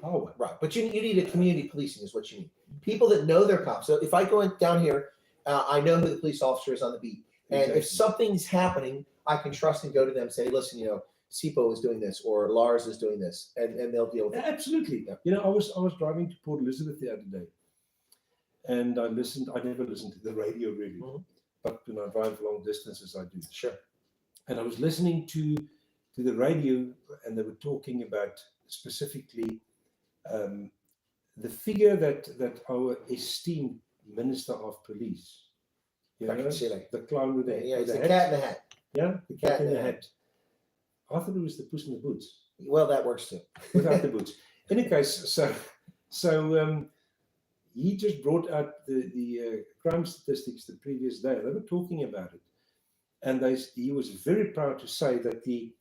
power. Right, but you need a community policing is what you need. People that know their cops. So if I go down here, I know who the police officer is on the beat, and if something's happening, I can trust and go to them and say, listen, SIPO is doing this or Lars is doing this, and they'll deal with it. Absolutely. Yeah. I was driving to Port Elizabeth the other day, and I never listened to the radio really, but when I drive long distances, I do. Sure. And I was listening to the radio, and they were talking about specifically the figure that our esteemed Minister of Police, the clown with the it's the hat. cat in the hat. Yeah, the cat in the hat. I thought it was the Puss in the Boots. Well, that works too. Without the boots. In any case, so he just brought out the crime statistics the previous day. They were talking about it, and he was very proud to say that the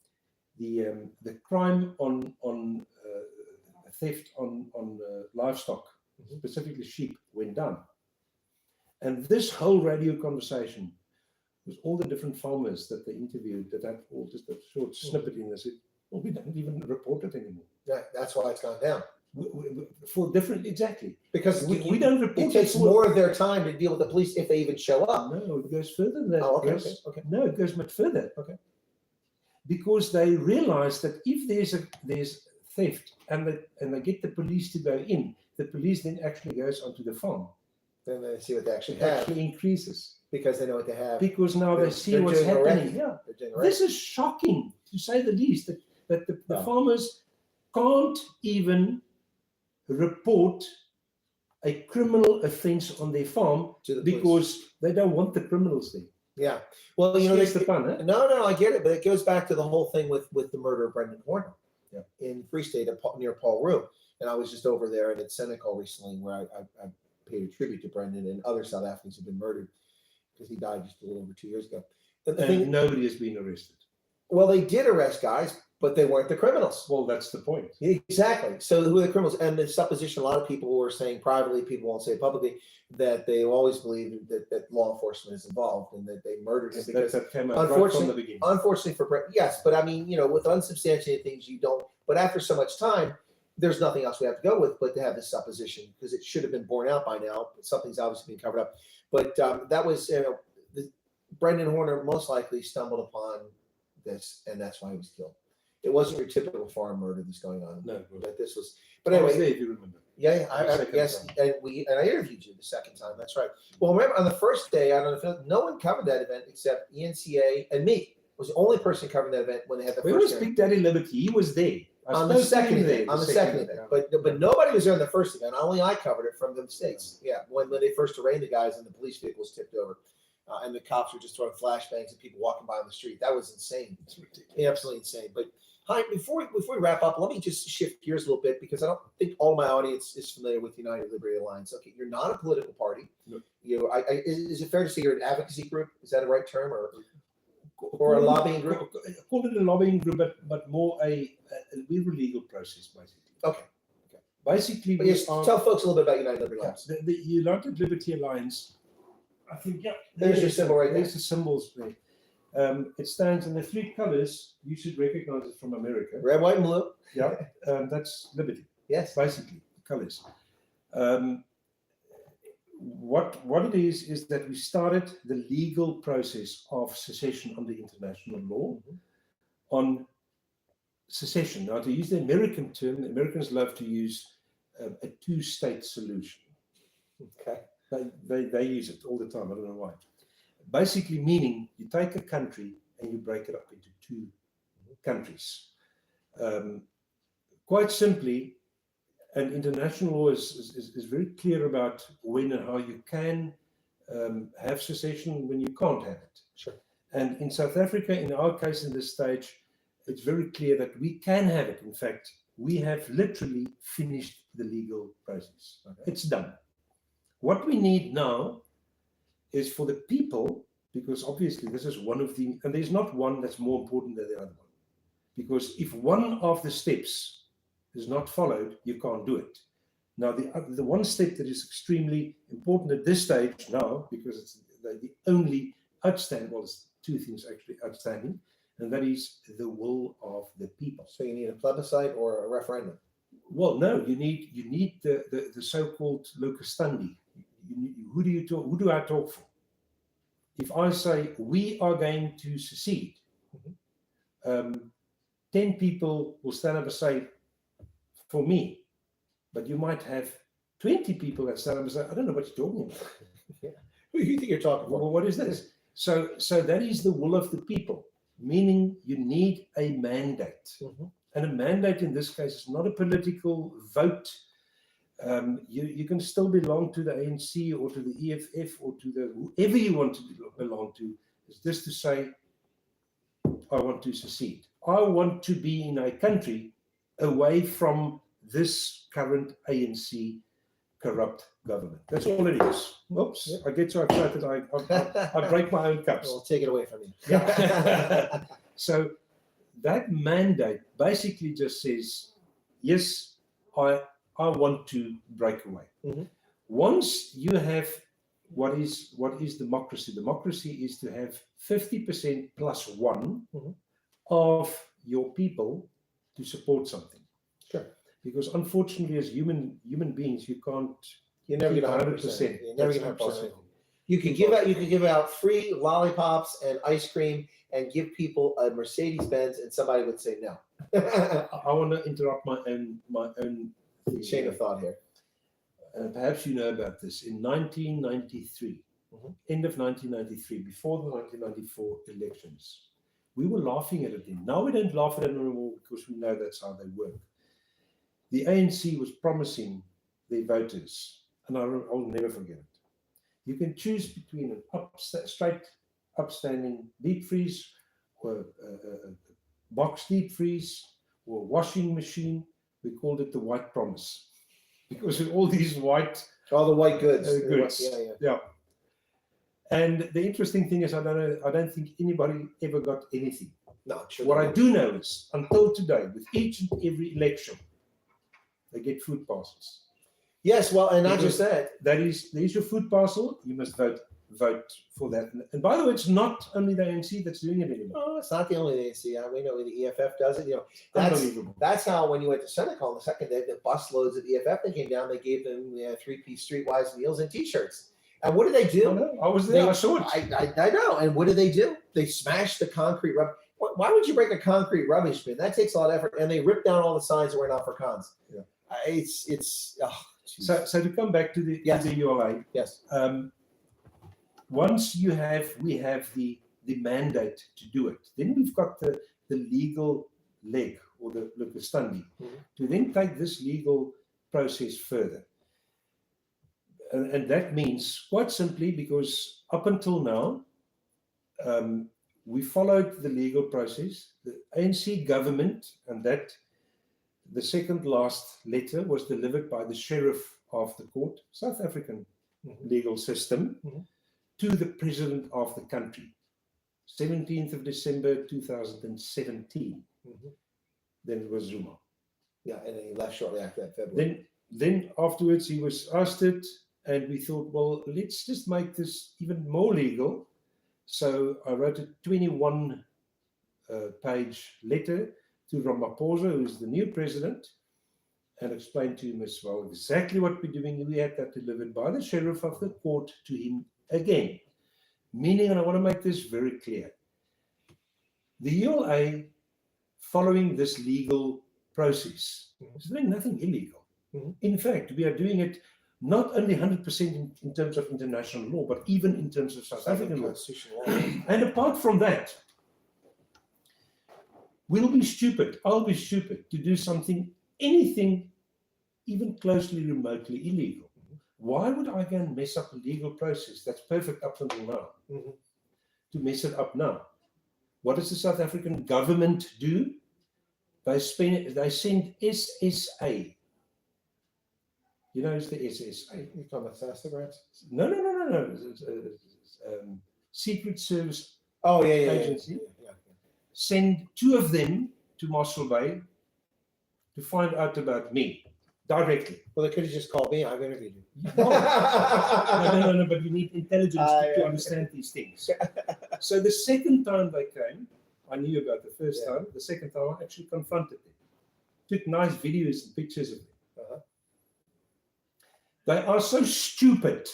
crime on theft on livestock, specifically sheep, went down. And this whole radio conversation was all the different farmers that they interviewed that had all just a short snippet in. They said, well, we don't even report it anymore. Yeah, that's why it's gone down. For different, exactly. Because we don't report it. takes more of their time to deal with the police if they even show up. No, it goes further than that. Oh, okay, okay. No, it goes much further. Okay. Because they realize that if there's theft and they get the police to go in, the police then actually goes onto the farm. Then they see what they actually It have. actually increases. Because they know what they have. Because now they see what's happening. Yeah. This is shocking, to say the least, that the farmers can't even report a criminal offense on their farm because they don't want the criminals there. Yeah. Well, that's the fun, huh? No, I get it, but it goes back to the whole thing with the murder of Brendan Horner in Free State near Paul Room. And I was just over there and at Senegal recently where I paid a tribute to Brendan and other South Africans who've been murdered because he died just a little over 2 years ago. And nobody has been arrested. Well, they did arrest guys, but they weren't the criminals. Well, that's the point. Exactly. So who are the criminals? And the supposition, a lot of people were saying privately, people won't say it publicly, that they always believed that law enforcement is involved and that they murdered him. Because that came out right from the beginning. Unfortunately for Brett, yes, but I mean, with unsubstantiated things, you don't. But after so much time, there's nothing else we have to go with but to have this supposition because it should have been borne out by now. But something's obviously been covered up. But that was, Brendan Horner most likely stumbled upon this, and that's why he was killed. It wasn't your typical farm murder that's going on. No, but this was. But anyway, I was there, if you remember. Yeah, yes, and I interviewed you the second time. That's right. Well, remember on the first day, I don't know if no one covered that event except ENCA and me. Was the only person covering that event when they had the first. It was Big Daddy Liberty. He was there on the second event. But nobody was there on the first event. Only I covered it from the States. Yeah, when they first arraigned the guys and the police vehicle was tipped over. And the cops were just throwing flashbangs at people walking by on the street. That was insane. Absolutely insane. But Hein, before we wrap up, let me just shift gears a little bit because I don't think all my audience is familiar with United Liberty Alliance. Okay, you're not a political party. No. Is it fair to say you're an advocacy group? Is that a right term, or a lobbying group? Call it a lobbying group, but more we're a legal process basically. Okay. Basically, tell folks a little bit about United Liberty Alliance. The United Liberty Alliance. I think, there's your symbol right there. There's the symbols there. It stands in the three colors. You should recognize it from America. Red, white, and blue. Yeah, that's liberty. Yes. Basically, colors. What it is that we started the legal process of secession under international law on secession. Now, to use the American term, the Americans love to use a two-state solution. Okay. They use it all the time. I don't know why. Basically, meaning you take a country and you break it up into two countries. Quite simply, and international law is very clear about when and how you can have secession when you can't have it. Sure. And in South Africa, in our case, in this stage, it's very clear that we can have it. In fact, we have literally finished the legal process. Okay. It's done. What we need now is for the people, because obviously this is one of the, and there's not one that's more important than the other one. Because if one of the steps is not followed, you can't do it. Now, the one step that is extremely important at this stage now, because it's the only outstanding, well, there's two things actually outstanding, and that is the will of the people. So you need a plebiscite or a referendum? Well, no, you need the so-called locus standi. Who do I talk for? If I say we are going to secede, 10 people will stand up and say, for me, but you might have 20 people that stand up and say, I don't know what you're talking about. Who do you think you're talking about? Well, what is this? So that is the will of the people, meaning you need a mandate. And a mandate in this case is not a political vote. You can still belong to the ANC or to the EFF or to whoever you want to belong to. It's just to say, I want to secede. I want to be in a country away from this current ANC corrupt government. That's all it is. Oops, yep. I get so excited I break my own cups. I'll take it away from you. Yeah. So that mandate basically just says, yes, I want to break away. Once you have what is democracy? Democracy is to have 50% plus one of your people to support something. Sure. Because unfortunately, as human beings, you can't. You never get 100%. You never get 100%. You can give out free lollipops and ice cream and give people a Mercedes-Benz, and somebody would say no. I want to interrupt my own chain of thought here. Perhaps you know about this. In 1993, end of 1993, before the 1994 elections, we were laughing at it then. Now we don't laugh at it anymore because we know that's how they work. The ANC was promising their voters, and I'll never forget it. You can choose between an straight, upstanding deep freeze, or a box deep freeze, or a washing machine. We called it the white promise, because of all these white, all the white goods. Yeah. And the interesting thing is, I don't think anybody ever got anything. No, sure. What I do know is, until today, with each and every election, they get food parcels. Yes, well, and not just that. There's your food parcel. You must vote for that. And by the way, it's not only the ANC that's doing it anymore. Oh, it's not the only ANC. We know the EFF does it. That's how when you went to Senegal, the second day, the busloads of EFF that came down, they gave them 3-piece streetwise meals and T-shirts. And what did they do? I was there. I saw it. I know. And what did they do? They smashed the concrete rubbish. Why would you break a concrete rubbish bin? That takes a lot of effort. And they ripped down all the signs that were not for cons. Yeah. So to come back to the ULA. Yes. Once we have the mandate to do it, then we've got the legal leg or the standi to then take this legal process further. And that means, quite simply, because up until now, we followed the legal process. The ANC government, and that the second last letter was delivered by the sheriff of the court, South African legal system, to the president of the country, 17th of December 2017. Then it was Zuma. Yeah, and then he left shortly after that, February. Then afterwards he was ousted, and we thought, well, let's just make this even more legal. So I wrote a 21-page letter to Ramaphosa, who is the new president, and explained to him as well exactly what we're doing. We had that delivered by the sheriff of the court to him again. Meaning, and I want to make this very clear, the ULA, following this legal process, is doing nothing illegal. In fact, we are doing it not only 100% in terms of international law, but even in terms of South African law. And apart from that, I'll be stupid to do anything even closely, remotely illegal. Why would I go and mess up a legal process that's perfect up until now? To mess it up now. What does the South African government do? They send SSA. You know, it's the SSA. You talking about Sassafras? No. It's, Secret Service Agency. Yeah. Send 2 of them to Mossel Bay to find out about me directly. Well, they could have just called me. I've interviewed you. No, but you need intelligence to understand these things. So the second time they came, I knew about the first time. The second time, I actually confronted them. Took nice videos and pictures of them. They are so stupid.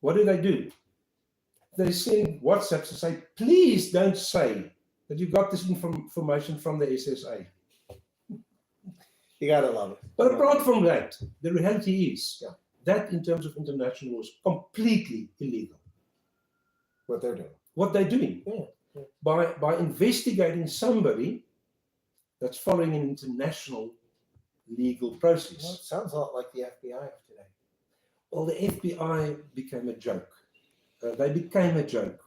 What do? They send WhatsApps to say, please don't say that you got this information from the SSA. You gotta love it. But apart from that, the reality is Yeah. that in terms of international law is completely illegal. What they're doing. What they're doing Yeah. by investigating somebody that's following an international legal Well, it process. sounds a lot like the FBI of today. Well, the FBI became a joke. They became a joke.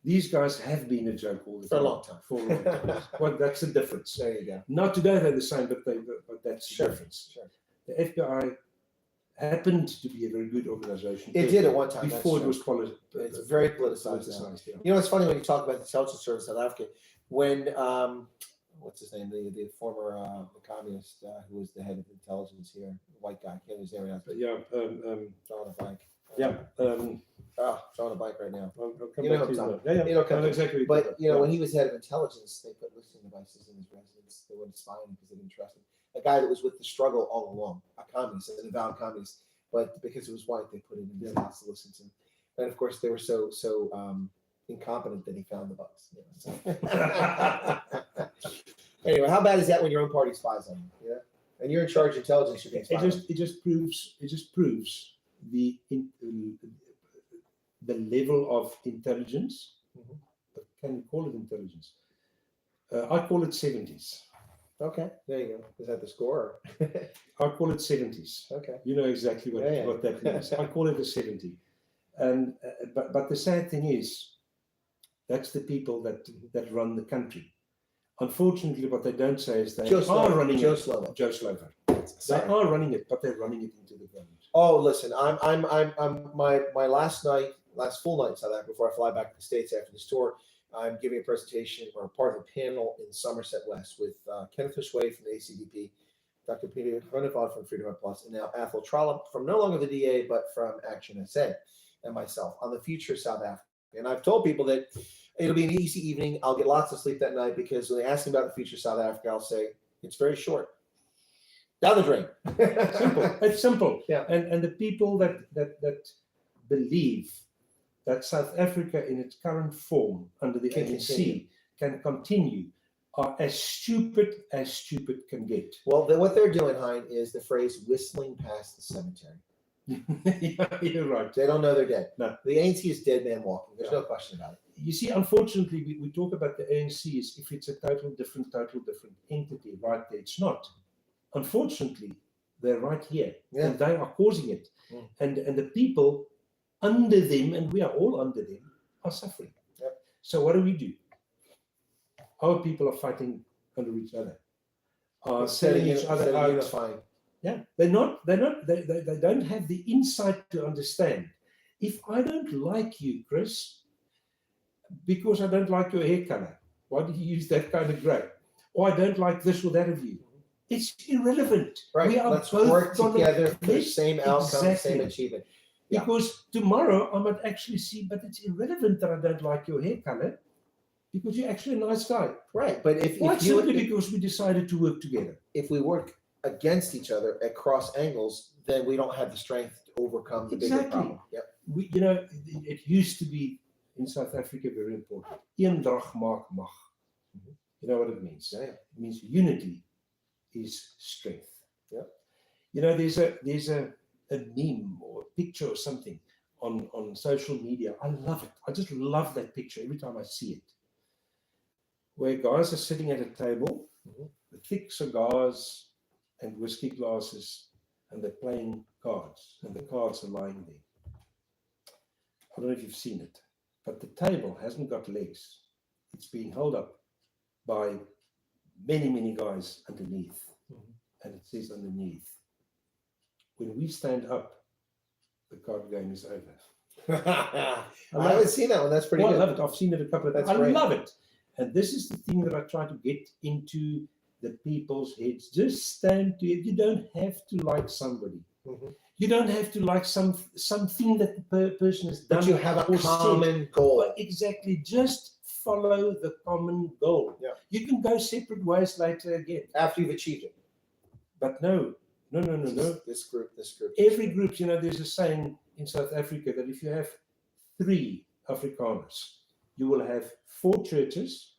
These guys have been a joke all the For a time. long time. For a long time. Well, that's the difference. There you go. Not today they're the same, but that's Sure. the difference. Sure. The FBI happened to be a very good organization. It did at one time. Before it that's was true. It's very politicized now. Yeah. You know, it's funny when you talk about the intelligence service in South Africa. When what's his name? The former communist who was the head of intelligence here, the white guy. I can't remember his name. But yeah. Drawing a blank. Yeah. Drawing a blank right now. I'll come You know back what to I'm that. Yeah. You know, I know exactly. what But you're when talking he was head of intelligence, they put listening devices in his residence. They wouldn't spy him because they didn't trust him. A guy that was with the struggle all along, a communist, an avowed communist, but because it was white, they put him in his house to listen to him. And of course, they were so incompetent that he found the bugs. You know, so. Anyway, how bad is that when your own party spies on you? Yeah, and you're in charge of intelligence. You're being spied on. It just proves the level of intelligence. Mhm. But can you call it intelligence? I call it 70s. Okay, there you go. Is that the score? I call it 70s. Okay. You know exactly what, Yeah. what that means. I call it a 70. And but the sad thing is, that's the people that run the country. Unfortunately, what they don't say is they are running Joe it. Slovo. Joe Slovo. They Sorry. are running it, but they're running it into the ground. Oh, listen, I'm my last full night in South Africa before I fly back to the States after this tour. I'm giving a presentation or part of a panel in Somerset West with Kenneth Fishway from the ACDP, Dr. Peter Groenewald from Freedom Up Plus, and now Athol Trollop from no longer the DA, but from Action SA, and myself on the future of South Africa. And I've told people that it'll be an easy evening. I'll get lots of sleep that night because when they ask me about the future of South Africa, I'll say, it's very short. Down the drain. Simple. It's simple. Yeah. And the people that believe that South Africa in its current form under the Can ANC continue. can continue are as stupid can get. Well, what they're doing, Hein, is the phrase whistling past the cemetery. Yeah, you're right. They don't know they're dead. No. The ANC is dead man walking. There's Yeah. no question about it. You see, unfortunately, we talk about the ANC as if it's a total different entity. Right there, it's not. Unfortunately, they're right here, Yeah. and they are causing it. Mm. And the people under them, and we are all under them, are suffering. Yep. So what do? Our people are fighting under each other, are selling each other out. Unifying. Yeah, they don't have the insight to understand. If I don't like you, Chris, because I don't like your hair color, why do you use that kind of grey? Or I don't like this or that of you. It's irrelevant. Right. We are Let's both work gonna together for the live same outcome, exactly. same achievement. Yeah. Because tomorrow I might actually see, but it's irrelevant that I don't like your hair color because you're actually a nice guy. Right. But if Quite simply because we decided to work together. if we work against each other at cross angles, then we don't have the strength to overcome the bigger Exactly. problem. Yep. It used to be in South Africa very important. Eendrag maak mag. Mhm. You know what it means? Yeah. It means unity is strength. Yep. You know, there's a meme or a picture or something on social media. I love it. I just love that picture every time I see it. Where guys are sitting at a table Mhm. with thick cigars and whiskey glasses, and they're playing cards, and the cards are lying there. I don't know if you've seen it, but the table hasn't got legs. It's being held up by many guys underneath. Mhm. And it says underneath, when we stand up, the card game is over. I haven't seen that one. That's pretty I good. love it. I've seen it a couple of times. That's I great. love it. And this is the thing that I try to get into the people's heads. Just stand to it. You don't have to like somebody. Mhm. You don't have to like something that the person has done. But you have a or said. common goal. Well, exactly. Just follow the common goal. Yeah. You can go separate ways later again. After you've achieved it. But no. This group. Every group, there's a saying in South Africa that if you have 3 Afrikaners, you will have 4 churches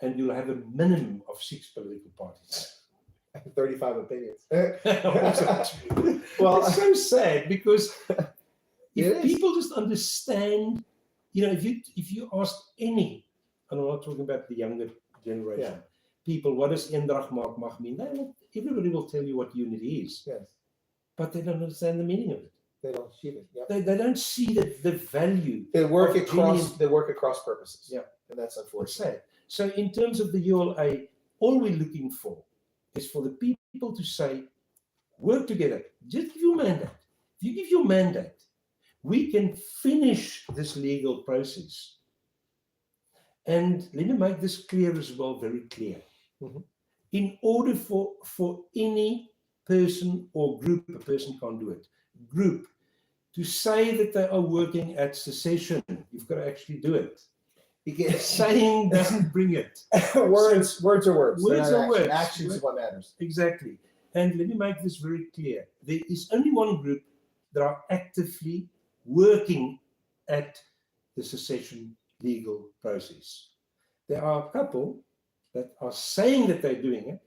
and you'll have a minimum of 6 political parties. 35 opinions. Well, it's so sad because It if is. people just understand, if you ask any, and I'm not talking about the younger generation, people, what does eendrag maak mag mean? Everybody will tell you what unity is, Yes. but they don't understand the meaning of it. They don't achieve it. Yeah. They don't see the value. They work of across. They work across purposes. Yeah, and that's It's unfortunate. sad. So in terms of the ULA, all we're looking for is for the people to say, work together. Just give your mandate. If you give your mandate, we can finish this legal process. And let me make this clear as well, very clear. Mhm. In order for any person or group, a person can't do it, group, to say that they are working at secession, you've got to actually do it. Saying doesn't bring it. words are words. Words They're not are words. Actions is what matters. Exactly. And let me make this very clear. There is only one group that are actively working at the secession legal process. There are a couple that are saying that they're doing it,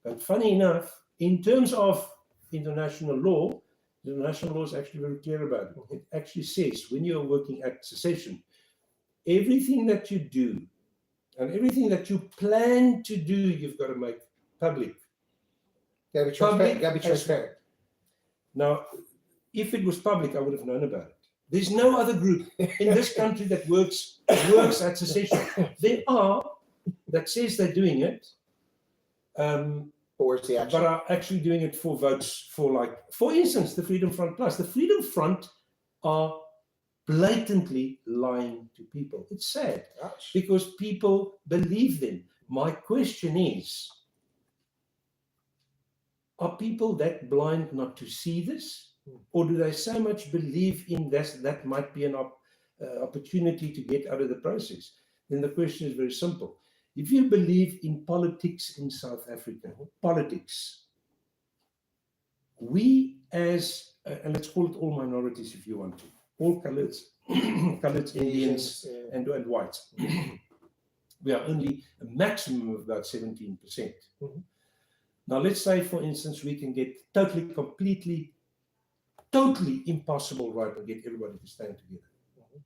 but funny enough, in terms of international law, the international law is actually very clear about it. It actually says when you're working at secession, everything that you do and everything that you plan to do, you've got to make public. Gotta be transparent. Gotta be transparent. Now, if it was public, I would have known about it. There's no other group in this country that works at secession. There are that says they're doing it, But where's the action? but are actually doing it for votes for instance, the Freedom Front Plus. The Freedom Front are blatantly lying to people. It's sad because people believe them. My question is, are people that blind not to see this? Or do they so much believe in this that might be an opportunity to get out of the process? Then the question is very simple. If you believe in politics in South Africa, politics, we as, and let's call it all minorities if you want to, all colors, Indians, and whites, we are only a maximum of about 17%. Mm-hmm. Now, let's say, for instance, we can get totally impossible right and get everybody to stand together. Mm-hmm.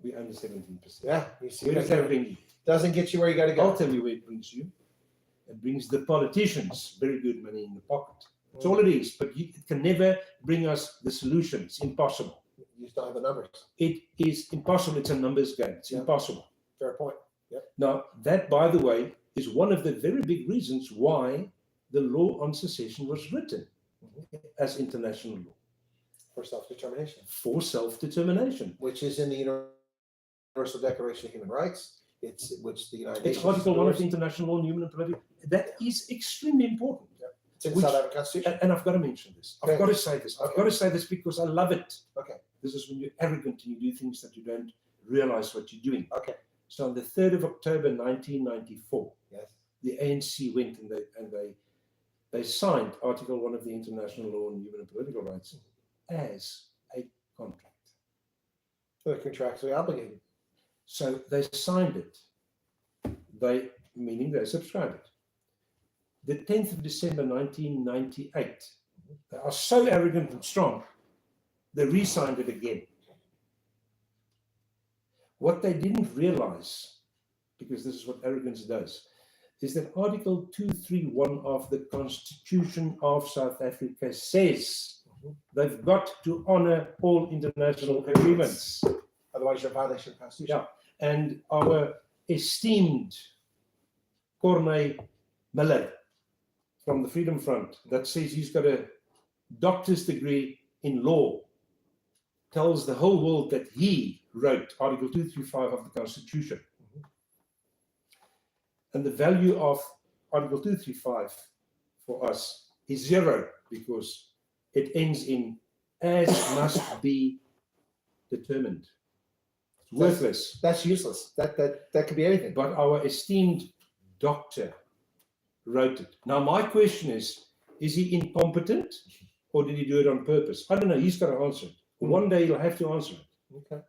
We're only 17%. Yeah, you see, Where does that bring you? Doesn't get you where you got to go. I'll tell you where it brings you. It brings the politicians very good money in the pocket. That's all it is. But it can never bring us the solution. It's impossible. You just don't have the numbers. It is impossible. It's a numbers game. It's impossible. Fair point. Yep. Now, that, by the way, is one of the very big reasons why the law on secession was written as international law. For self-determination. For self-determination. Which is in the Universal Declaration of Human Rights. Which the United Nations. It's Article 1 of the International Law on Human and Political. That is extremely important. Yeah. It's in the South African Constitution. And I've got to mention this. I've got to say this. I've got to say this because I love it. Okay. This is when you're arrogant and you do things that you don't realize what you're doing. Okay. So on the 3rd of October 1994, yes, the ANC went and they signed Article 1 of the International Law on Human and Political Rights as a contract. They're contractually obligated. So they signed it. Meaning they subscribed it. The 10th of December 1998, they are so arrogant and strong, they re-signed it again. What they didn't realize, because this is what arrogance does, is that Article 231 of the Constitution of South Africa says they've got to honor all international agreements. Otherwise, you're violation of the Constitution. Yeah, and our esteemed Corneille Miller from the Freedom Front that says he's got a doctor's degree in law tells the whole world that he wrote Article 235 of the Constitution. And the value of Article 235 for us is zero because it ends in as must be determined. It's worthless. That's useless. That could be anything. But our esteemed doctor wrote it. Now, my question is he incompetent or did he do it on purpose? I don't know. He's got to answer it. One day he'll have to answer it. Okay.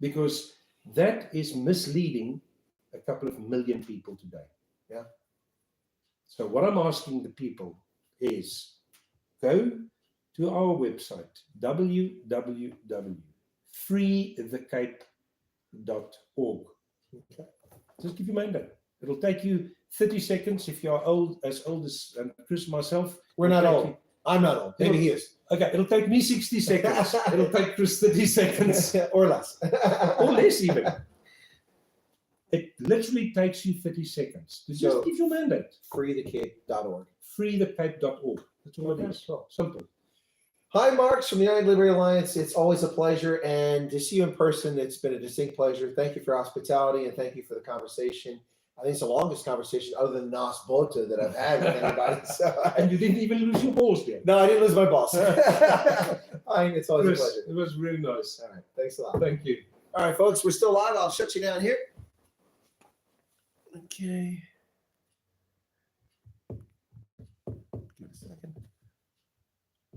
Because that is misleading a couple of million people today. Yeah. So what I'm asking the people is go to our website, www.freethecape.org. Okay. Just give your mandate. It'll take you 30 seconds if you're old as Chris and myself. We're not old. I'm not old. Maybe he is. Okay, it'll take me 60 seconds. It'll take Chris 30 seconds. Or less. Or less even. It literally takes you 30 seconds to just give your mandate. Freethecape.org. Freethecape.org. That's all it is. Simple. Hi, Marx from the United Liberty Alliance. It's always a pleasure. And to see you in person, it's been a distinct pleasure. Thank you for your hospitality and thank you for the conversation. I think it's the longest conversation other than Nas Bota that I've had with anybody. So, and you didn't even lose your balls yet. No, I didn't lose my balls. It's always a pleasure. It was really nice. All right. Thanks a lot. Thank you. All right, folks, we're still live. I'll shut you down here. Okay.